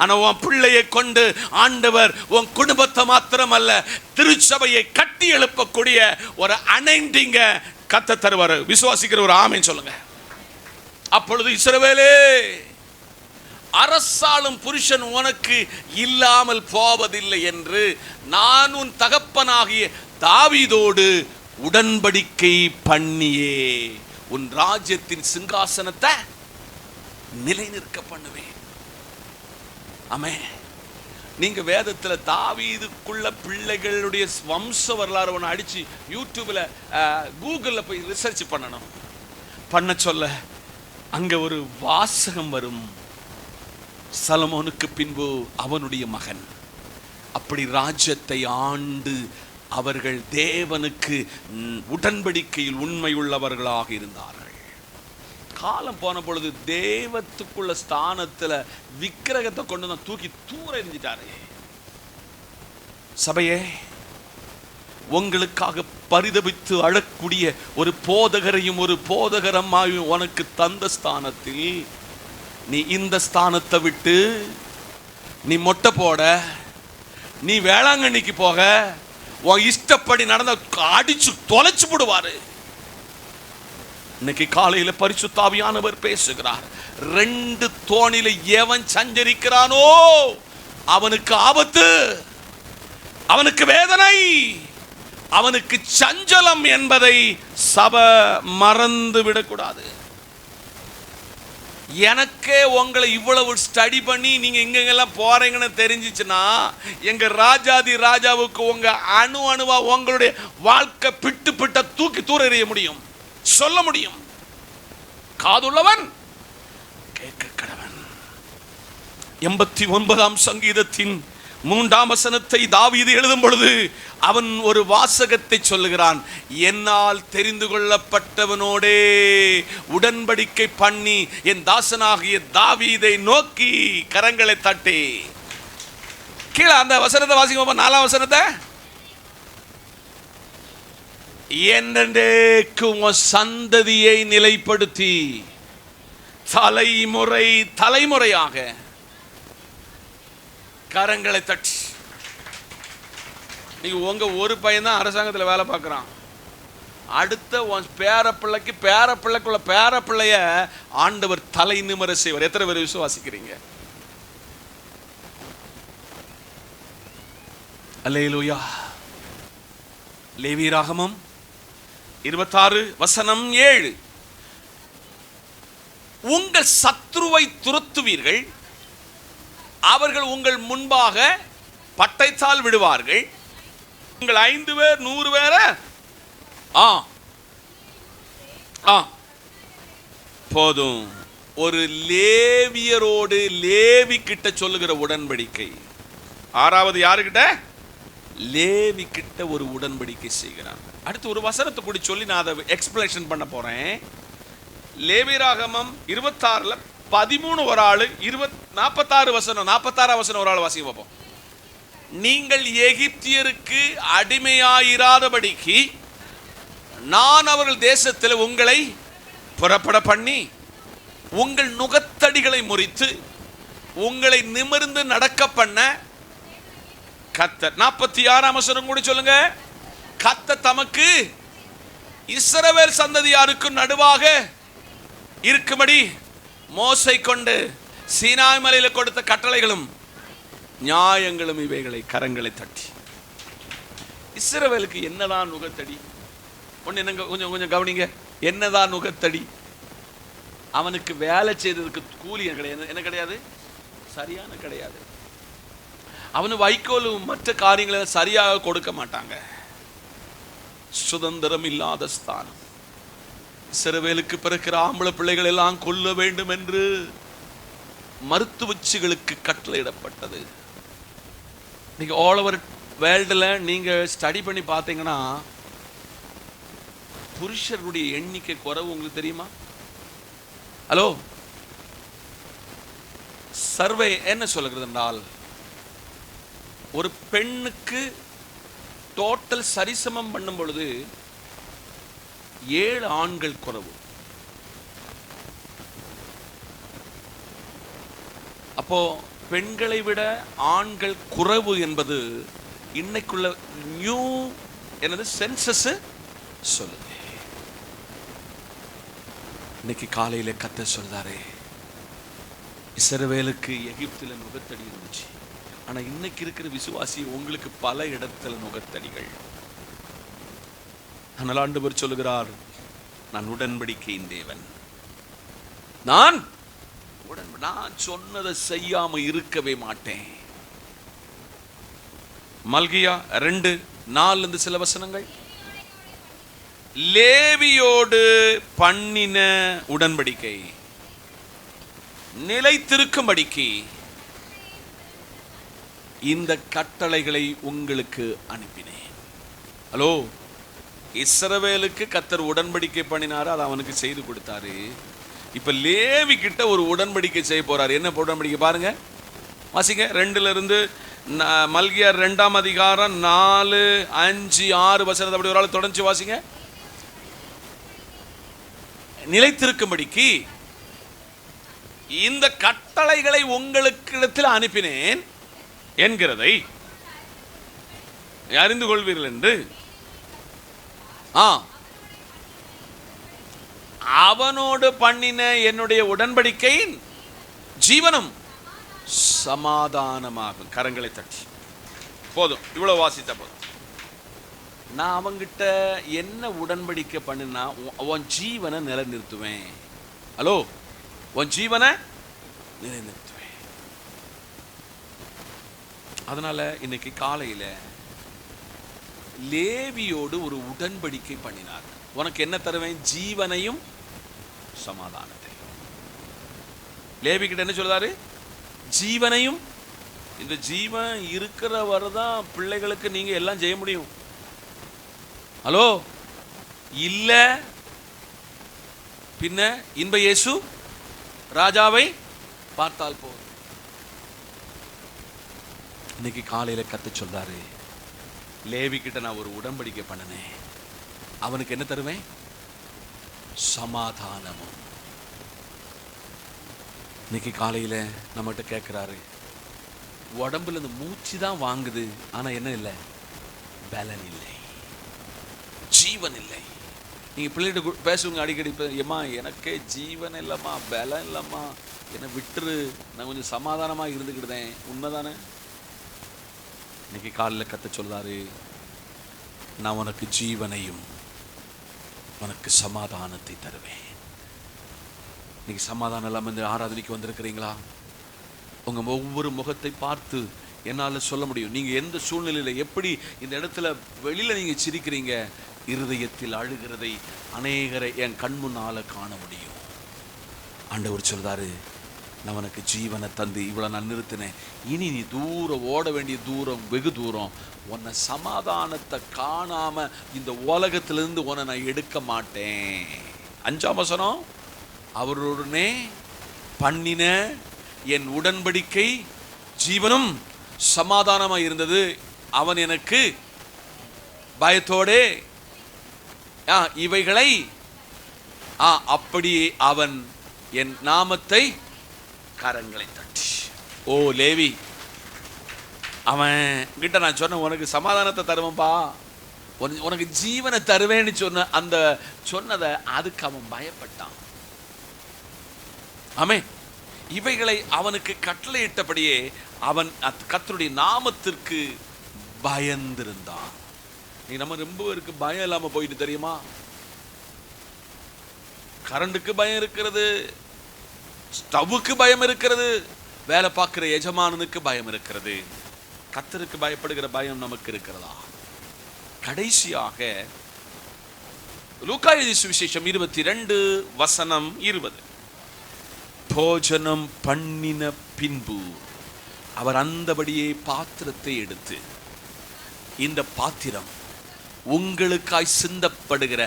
ஆனா உன் பிள்ளையை கொண்டு ஆண்டவர் உன் குடும்பத்தை மாத்திரமல்ல திருச்சபையை கட்டி எழுப்பக்கூடிய ஒரு அனைண்டிங்க கத்த தருவார். விசுவாசிக்கிற ஒரு ஆமென் சொல்லுங்க. அப்பொழுது இஸ்ரவேலே, அரசாளும் புருஷன் உனக்கு இல்லாமல் போவதில்லை என்று நான் உன் தகப்பனாகிய தாவீதோடு உடன்படிக்கை பண்ணியே உன் ராஜ்யத்தின் சிங்காசனத்தை நிலைநிற்க பண்ணுவேன். ஆமென். நீங்க வேதத்துல தாவீதுக்குள்ள பிள்ளைகளுடைய வம்ச வரலாறு ஒன்று அடிச்சு யூடியூப்ல கூகுள்ல போய் ரிசர்ச் பண்ண சொல்ல அங்க ஒரு வாசகம் வரும், சலமோனுக்கு பின்பு அவனுடைய மகன். அப்படி ராஜ்யத்தை ஆண்டு அவர்கள் தேவனுக்கு உடன்படிக்கையில் உண்மை உள்ளவர்களாக இருந்தார்கள். காலம் போன பொழுது தேவத்துக்குள்ள ஸ்தானத்துல விக்கிரகத்தை கொண்டு வந்து தூக்கி தூர எறிஞ்சிட்டாரு. சபையே, உங்களுக்காக பரிதபித்து அழக்கூடிய ஒரு போதகரையும் ஒரு போதகரமாயும் உனக்கு தந்த ஸ்தானத்தில் நீ இந்த ஸ்தானத்தை விட்டு நீ மொட்டை போட, நீ வேளாங்கண்ணிக்கு போக, உன் இஷ்டப்படி நடந்த அடிச்சு தொலைச்சு போடுவாரு. இன்னைக்கு காலையில பரிசுத்த ஆவியானவர் பேசுகிறார். 2 தோணில எவன் சஞ்சரிக்கிறானோ அவனுக்கு ஆபத்து, அவனுக்கு வேதனை, அவனுக்கு சஞ்சலம் என்பதை சபை மறந்து விடக்கூடாது. எனக்கே உங்களை இவ்வளவு ஸ்டடி பண்ணி நீங்க எங்கெங்கெல்லாம் போறீங்கன்னு தெரிஞ்சிச்சுன்னா, எங்க ராஜாதி ராஜாவுக்கு உங்க அணுவா உங்களுடைய வாழ்க்கை பிட்ட தூக்கி தூர எறிய முடியும், சொல்ல முடியும். காதுள்ளவன் கேட்க கடவன். 89ஆம் சங்கீதத்தின் 3ஆம் வசனத்தை தாவீது எழுதும் பொழுது அவன் ஒரு வாசகத்தை சொல்லுகிறான். என்னால் தெரிந்து கொள்ளப்பட்டவனோடே உடன்படிக்கை பண்ணி என் தாசனாகிய தாவீதை நோக்கி கரங்களை தட்டி. கீழே அந்த வசனத்தை வாசிங்க, 4ஆம் வசனத்தை. என்றென்றைக்கும் சந்ததியை நிலைப்படுத்தி தலைமுறையாக கரங்களை தட்டி நீங்க உங்க ஒரு பையன் தான் அரசாங்கத்தில் வேலை பார்க்குறான், அடுத்த உன் பேரப்பிள்ளைக்கு பேரப்பிள்ளைக்குள்ள பேரப்பிள்ளைய ஆண்டவர் தலை நிமிர செய்வார். எத்தனை பேர் விசுவாசிக்கிறீங்க? அல்லேலூயா. லேவியராகமம் 26:7. உங்கள் சத்துருவை துரத்துவீர்கள், அவர்கள் உங்கள் முன்பாக பட்டயத்தால் விடுவார்கள். உங்கள் 5 பேர் 100 பேர போதும். ஒரு லேவியரோடு லேவி கிட்ட சொல்லுகிற உடன்படிக்கை. 6வது யாருக்கிட்ட? லேவி கிட்ட ஒரு உடன்படிக்கை செய்கிறாங்க. அடுத்து ஒரு வசனத்தை கூட சொல்லி நான் அதை எக்ஸ்பிளேஷன் பண்ண போறேன். லேவியராகமம் 26 13 ஒரு ஆளு, 46 வசனம் ஒரு ஆள் வாசிக்க பார்ப்போம். நீங்கள் எகிப்தியருக்கு அடிமையாயிராதபடிக்கு நான் அவர்கள் தேசத்தில் உங்களை புறப்பட பண்ணி உங்கள் நுகத்தடிகளை முறித்து உங்களை நிமிர்ந்து நடக்க பண்ண கர்த்தர். 46 வசனம் கூட சொல்லுங்க. கர்த்தர் தமக்கு இஸ்ரவேல் சந்ததியாருக்கு நடுவாக இருக்கும்படி மோசை கொண்டு சீனாய் மலையில கொடுத்த கட்டளைகளும் நியாயங்களும் இவைகளை கரங்களை தட்டி. இஸ்ரவேலுக்கு என்னதான் நுகத்தடி? கொஞ்சம் கவனிங்க. என்னதான் நுகத்தடி? அவனுக்கு வேலை செய்ததுக்கு கூலி கிடையாது. என்ன கிடையாது? சரியான கிடையாது. அவனு வைக்கோலும் மற்ற காரியங்களை சரியாக கொடுக்க மாட்டாங்க. சுதந்திரம் இல்லாத ஸ்தானம். இஸ்ரவேலுக்கு பிறக்கிற ஆம்பளை பிள்ளைகள் எல்லாம் கொல்ல வேண்டும் என்று மருத்துவச்சிகளுக்கு கட்டளையிடப்பட்டது. நீங்க ஆல் ஓவர் வேர்ல்டுல நீங்க ஸ்டடி பண்ணி பார்த்தீங்கன்னா புருஷர்களுடைய எண்ணிக்கை குறைவு. உங்களுக்கு தெரியுமா? ஹலோ, சர்வே என்ன சொல்லுகிறது என்றால், ஒரு பெண்ணுக்கு டோட்டல் சரிசமம் பண்ணும் பொழுது 7 ஆண்கள் குறைவு. அப்போ பெண்களை விட ஆண்கள் குறைவு என்பது இன்னைக்குள்ள நியூ என்னது சென்சஸ் சொல்லுது. இன்னைக்கு காலையில கர்த்தர் சொல்றாரு, இஸ்ரவேலுக்கு எகிப்தில நுகத்தடி இருந்துச்சு, ஆனா இன்னைக்கு இருக்கிற விசுவாசி உங்களுக்கு பல இடத்துல நுகத்தடிகள். ஆனால் ஆண்டவர் சொல்லுகிறார், நான் உடன்படிக்கையின் தேவன், நான் சொன்னதை செய்யாம இருக்கவே மாட்டேன். மல்கியா 2:4 சில வசனங்கள். லேவியோடு பண்ணின உடன்படிக்கை நிலைத்திருக்கும்படிக்கு இந்த கட்டளைகளை உங்களுக்கு அனுப்பினேன். ஹலோ, இஸ்ரவேலுக்கு கர்த்தர் உடன்படிக்கை பண்ணினாரு, அதை அவனுக்கு செய்து கொடுத்தாரு. இப்ப லேவி கிட்ட ஒரு உடன்படிக்கை செய்ய போறாரு. என்ன உடன்படிக்கை பாருங்க, வாசிங்க. 2 மல்கியா 2ஆம் அதிகாரம் 4, 5, 6 வசனத்தை அப்படி ஒரு ஆள் தொடர்ந்து வாசிங்க. நிலைத்திருக்கும்படிக்கு இந்த கட்டளைகளை உங்களுக்கு அனுப்பினேன் என்கிறதை அறிந்து கொள்வீர்கள் என்று அவனோடு பண்ணின என்னுடைய உடன்படிக்கையின் ஜீவனும் சமாதானமாகும். கரங்களை தட்டி. போதும், இவ்வளவு வாசித்த போதும். நான் அவங்கிட்ட என்ன உடன்படிக்கை பண்ணினா, உன் ஜீவனை நிலைநிறுத்துவேன். ஹலோ, உன் ஜீவனை நிலைநிறுத்துவேன். அதனால இன்னைக்கு காலையில லேவியோடு ஒரு உடன்படிக்கை பண்ணினார். உனக்கு என்ன தருவேன்? ஜீவனையும் சமாதானத்தையும். லேவி கிட்ட என்ன சொல்றாரு? ஜீவனையும். இந்த ஜீவன் இருக்கிற வரதான் பிள்ளைகளுக்கு நீங்க எல்லாம் செய்ய முடியும். ஹலோ, இல்ல பின்ன இன்ப இயேசு ராஜாவை பார்த்தால் போ. இன்னைக்கு காலையில கர்த்தர் சொல்றாரு, லேவி கிட்ட நான் ஒரு உடன்படிக்கை பண்ணினேன், அவனுக்கு என்ன தருவேன்? சமாதானமும். இன்னைக்கு காலையில நம்மகிட்ட கேட்கிறாரு, உடம்புல இந்த மூச்சு தான் வாங்குது, ஆனா என்ன இல்லை? பலன் இல்லை, ஜீவன் இல்லை. நீங்க பிள்ளைகிட்ட பேசுவீங்க அடிக்கடி, ஏம்மா எனக்கே ஜீவன் இல்லைம்மா, பலம் இல்லைம்மா, என்னை விட்டுரு, நான் கொஞ்சம் சமாதானமா இருந்துக்கிட்டேன். உண்மைதானே? இன்னைக்கு காலையில் கத்த சொல்றாரு, நான் உனக்கு ஜீவனையும் உனக்கு சமாதானத்தை தருவேன். இன்னைக்கு சமாதானம் இல்லாமல் இந்த ஆராதனைக்கு வந்திருக்கிறீங்களா? உங்க ஒவ்வொரு முகத்தை பார்த்து என்னால் சொல்ல முடியும், நீங்க எந்த சூழ்நிலையில எப்படி இந்த இடத்துல வெளியில நீங்க சிரிக்கிறீங்க, இருதயத்தில் அழுகிறதை அநேகரை என் கண் முன்னால காண முடியும். ஆண்டவர் சொல்றாரு, நான் உனக்கு ஜீவனை தந்து இவ்வளவு நான் நிறுத்தினேன், இனி நீ தூரம் ஓட வேண்டிய தூரம் வெகு தூரம், உன்னை சமாதானத்தை காணாம இந்த உலகத்திலிருந்து உன்னை நான் எடுக்க மாட்டேன். 5ஆம் வசனம், அவருடனே பண்ணின என் உடன்படிக்கை ஜீவனும் சமாதானமா இருந்தது, அவன் எனக்கு பயத்தோடே இவைகளை அப்படியே அவன் என் நாமத்தை கரங்களை தட்டி. ஓ லேவி, அவன் கிட்ட நான் சொன்ன உனக்கு சமாதானத்தை தருவேன்பா, உனக்கு ஜீவனை தருவேன்னு சொன்ன அந்த சொன்னதை அதுக்கு அவன் பயப்பட்டான். ஆமே, இவைகளை அவனுக்கு கட்டளையிட்டபடியே அவன் கர்த்தருடைய நாமத்திற்கு பயந்திருந்தான். நீ நம்ம ரொம்ப பேருக்கு பயம் இல்லாம போயிட்டு தெரியுமா? கரண்டுக்கு பயம் இருக்கிறது, ஸ்டவ்வுக்கு பயம் இருக்கிறது, வேலை பார்க்கிற எஜமானனுக்கு பயம் இருக்கிறது. கர்த்தருக்கு பயப்படுகிற பயம் நமக்கு இருக்கிறதா? கடைசியாக லூக்கா எழுதிய சுவிசேஷம் 22 வசனம் 20, போஜனம் பண்ணின பின்பு அவர் அந்தபடியே பாத்திரத்தை எடுத்து, இந்த பாத்திரம் உங்களுக்காய் சிந்தப்படுகிற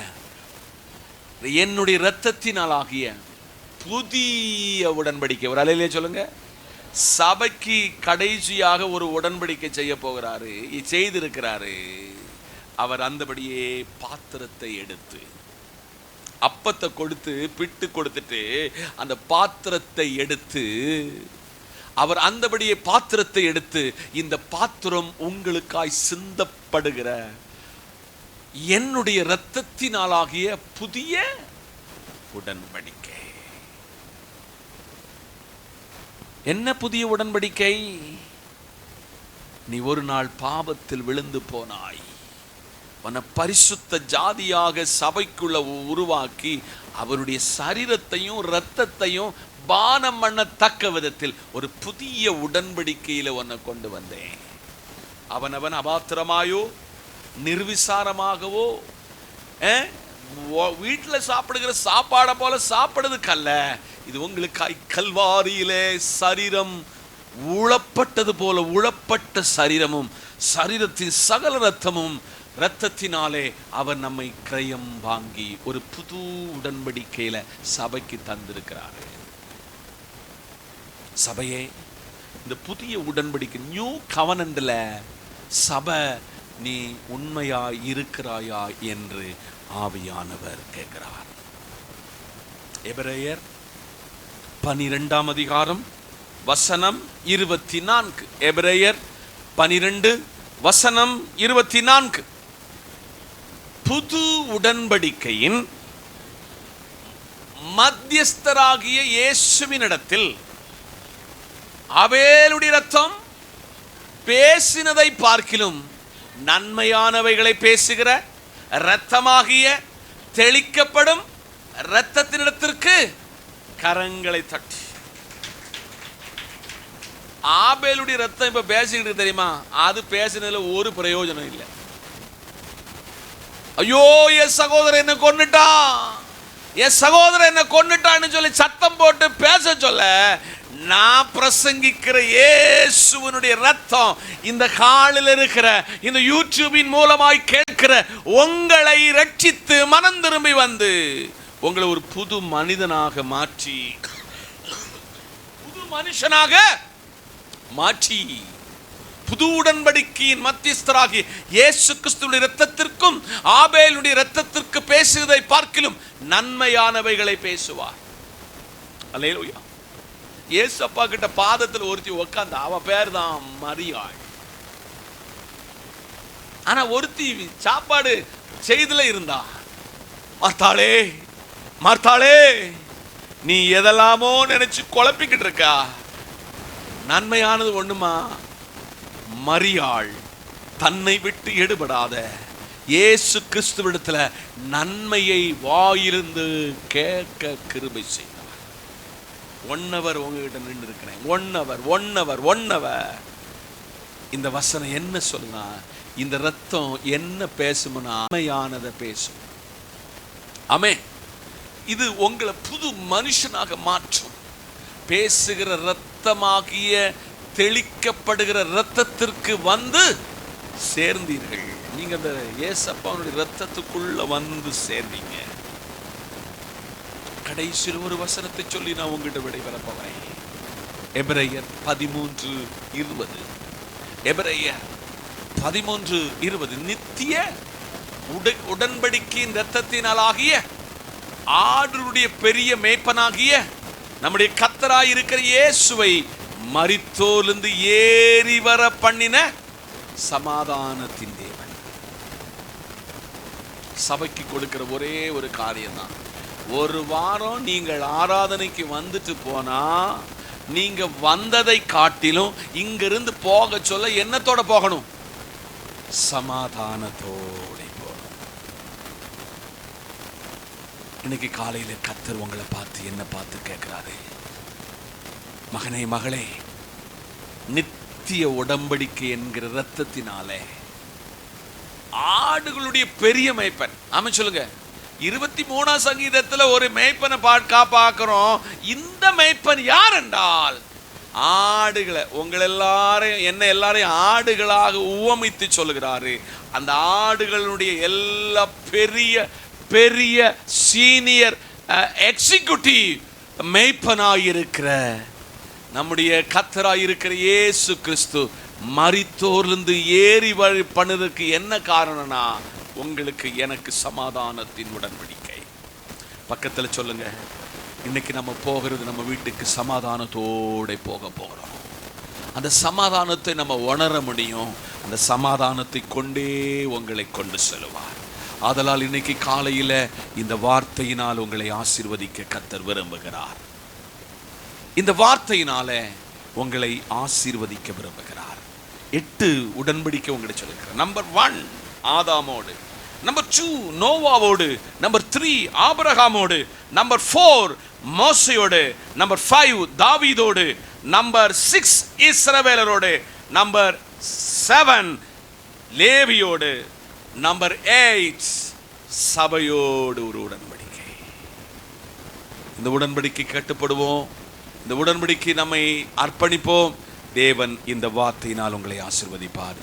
என்னுடைய இரத்தத்தினால் ஆகிய புதிய உடன்படிக்கை. ஒரு அலையிலே சொல்லுங்க, சபைக்கு கடைசியாக ஒரு உடன்படிக்கை செய்ய போகிறாரு, செய்திருக்கிறாரு. அவர் அந்தபடியே பாத்திரத்தை எடுத்து அப்பத்தை கொடுத்து பிட்டு கொடுத்துட்டு அந்த பாத்திரத்தை எடுத்து, அவர் அந்தபடியே பாத்திரத்தை எடுத்து, இந்த பாத்திரம் உங்களுக்காய் சிந்தப்படுகிற என்னுடைய இரத்தத்தினாலாகிய புதிய உடன்படிக்கை. என்ன புதிய உடன்படிக்கை? நீ ஒரு நாள் பாவத்தில் விழுந்து போனாய், உன்னை பரிசுத்த ஜாதியாக சபைக்குள்ள உருவாக்கி அவருடைய சரீரத்தையும் இரத்தத்தையும் பானம் பண்ணத்தக்க விதத்தில் ஒரு புதிய உடன்படிக்கையில உன்னை கொண்டு வந்தேன். அவனவன் அபாத்திரமாயோ நிர்விசாரமாகவோ வீட்டில் சாப்பிடுகிற சாப்பாடை போல சாப்பிடுறதுக்கல்ல, இது உங்களுக்காய் கல்வாரியிலே சரீரம் உழப்பட்டது போல உழப்பட்ட சரீரமும் சரீரத்தின் சகல இரத்தமும் இரத்தத்தினாலே அவர் நம்மை கிரயம் வாங்கி ஒரு புது உடன்படிக்கையில சபைக்கு தந்திருக்கிறார். சபையே, இந்த புதிய உடன்படிக்கை நியூ கவனன்ட்ல சபை நீ உண்மையாய் இருக்கிறாயா என்று ஆவியானவர் கேட்கிறார். எபிரேயர் 12ஆம் அதிகாரம் வசனம் 24. எபிரேயர் 12 வசனம் 24. புது உடன்படிக்கையின் மத்தியஸ்தராகிய இயேசுவினிடத்தில் ஆபேலுடைய இரத்தம் பேசினதை பார்க்கிலும் நன்மையானவைகளை பேசுகிற இரத்தமாகிய தெளிக்கப்படும் இரத்தத்தினிடத்திற்கு கரங்களை தட்டி. ஆபேலுடைய இரத்தம் இப்ப பேசிக்கிட்டு தெரியுமா? அது பேசினதுல ஒரு பிரயோஜனம் இல்லை. ஐயோ என் சகோதரன் என்ன கொன்னுட்டான், என் சகோதரன் என்ன கொன்னுட்டான்னு சொல்லி சத்தம் போட்டு பேச சொல்ல, நான் பிரசங்கிக்கிற இயேசுவினுடைய ரத்தம் இந்த காலில் இருக்கிற இந்த யூடியூபின் மூலமாய் கேட்கிற உங்களை ரட்சித்து மனம் திரும்பி வந்து உங்களை ஒரு புது மனிதனாக மாற்றி, புது மனுஷனாக மாற்றி, புது உடன்படிக்கையின் மத்தியஸ்தராகி இயேசு கிறிஸ்துவின் இரத்தத்திற்கும் ஆபேலுடைய இரத்தத்திற்கு பேசுவதை பார்க்கிலும் நன்மையானவைகளை பேசுவார். அல்லேலூயா. இயேசு அப்பா கிட்ட பாதத்தில் ஒருத்தி உட்கார்ந்து, அவ பேர் தான் மரியாள். ஆனா ஒருத்தி சாப்பாடு செய்துல இருந்தா, மார்த்தாளே மார்த்தாளே, நீ எதெல்லாமோ நினைச்சு குழப்பிக்கிட்டு இருக்கா, நன்மையானது ஒண்ணுமா, மரியாள் தன்னை விட்டு எடுபடாத இயேசு கிறிஸ்துவிடத்துல நன்மையை வாயிலிருந்து கேட்க கிருபை செய்தார். 1 hour உங்ககிட்ட நின்று இருக்கிறேன். 1 hour. இந்த வசனம் என்ன சொல்லுங்க, இந்த ரத்தம் என்ன பேசும்னா நன்மையானதை பேசும். ஆமென். இது உங்களை புது மனுஷனாக மாற்றும். பேசுகிற ரத்தமாகிய தெளிக்கப்படுகிற ரத்தத்திற்கு வந்து சேர்ந்தீர்கள். நீங்க அந்த இயேசப்பாவுடைய ரத்தத்துக்குள்ள வந்து சேர்ந்தீங்க. கடைசியில் ஒரு வசனத்தை சொல்லி நான் உங்ககிட்ட விடைபெற போகிறேன். எபிரேயர் 13:20. எபிரேயர் 13:20. நித்திய உடன்படிக்கையின் இரத்தத்தினாலாகிய ஆடுடைய பெரிய மேய்ப்பனாகிய நம்முடைய கர்த்தராய் இருக்கிற இயேசுவை மரித்தோரிலிருந்து ஏறி வர பண்ணின சமாதானத்தின் தேவன். சபைக்கு கொடுக்கிற ஒரே ஒரு காரியம் தான், ஒரு வாரம் நீங்கள் ஆராதனைக்கு வந்துட்டு போனா நீங்க வந்ததை காட்டிலும் இங்கிருந்து போக சொல்ல என்னத்தோட போகணும், சமாதானத்தோட போகணும். இன்னைக்கு காலையில கர்த்தர் உங்களை பார்த்து என்ன பார்த்து கேட்கிறாரு, மகனே மகளே, நித்திய உடன்படிக்கை என்கிற இரத்தத்தினாலே ஆடுகளுடைய பெரிய மேய்ப்பன். ஆமா சொல்லுங்க. 23ஆம் சங்கீதத்துல ஒரு மேய்ப்பனை பார்க்கிறோம். இந்த மேய்ப்பன் யார் என்றால், ஆடுகளை உங்கள் எல்லாரையும் என்ன எல்லாரையும் ஆடுகளாக உவமித்து சொல்லுகிறாரு. அந்த ஆடுகளுடைய எல்லா பெரிய பெரிய சீனியர் எக்ஸிக்யூட்டிவ் மேய்ப்பனாயிருக்கிற நம்முடைய கர்த்தராயிருக்கிற இயேசு கிறிஸ்து மரித்தோரிலிருந்து ஏறி வழி பண்ணதுக்கு என்ன காரணம்னா, உங்களுக்கு எனக்கு சமாதானத்தின் உடன்படிக்கை. பக்கத்துல சொல்லுங்க, இன்னைக்கு நம்ம போகிறது நம்ம வீட்டுக்கு சமாதானத்தோட போக போகிறோம். அந்த சமாதானத்தை நம்ம உணர முடியும். அந்த சமாதானத்தை கொண்டே உங்களை கொண்டு செல்வார். ஆதலால் இன்னைக்கு காலையில இந்த வார்த்தையினால் உங்களை ஆசீர்வதிக்க கர்த்தர் விரும்புகிறார். இந்த வார்த்தையினால உங்களை ஆசீர்வதிக்க விரும்புகிறார். 8 உடன்படிக்கை உங்களை சொல்லுகிறார். நம்பர் 1 ஆதாமோடு, நம்பர் 2 நோவாவோடு, நம்பர் 3 ஆபிரகாமோடு, நம்பர் 4 மோசையோடு, நம்பர் 5 தாவீதோடு, நம்பர் 6 இஸ்ரவேலரோடு, நம்பர் 7 லேவியோடு, நம்பர் 8 சபையோடு ஒரு உடன்படிக்கை. இந்த உடன்படிக்கை கட்டுப்படுவோம். இந்த உடன்படிக்கை நம்மை அர்ப்பணிப்போம். தேவன் இந்த வார்த்தையினால் உங்களை ஆசீர்வதிப்பார்.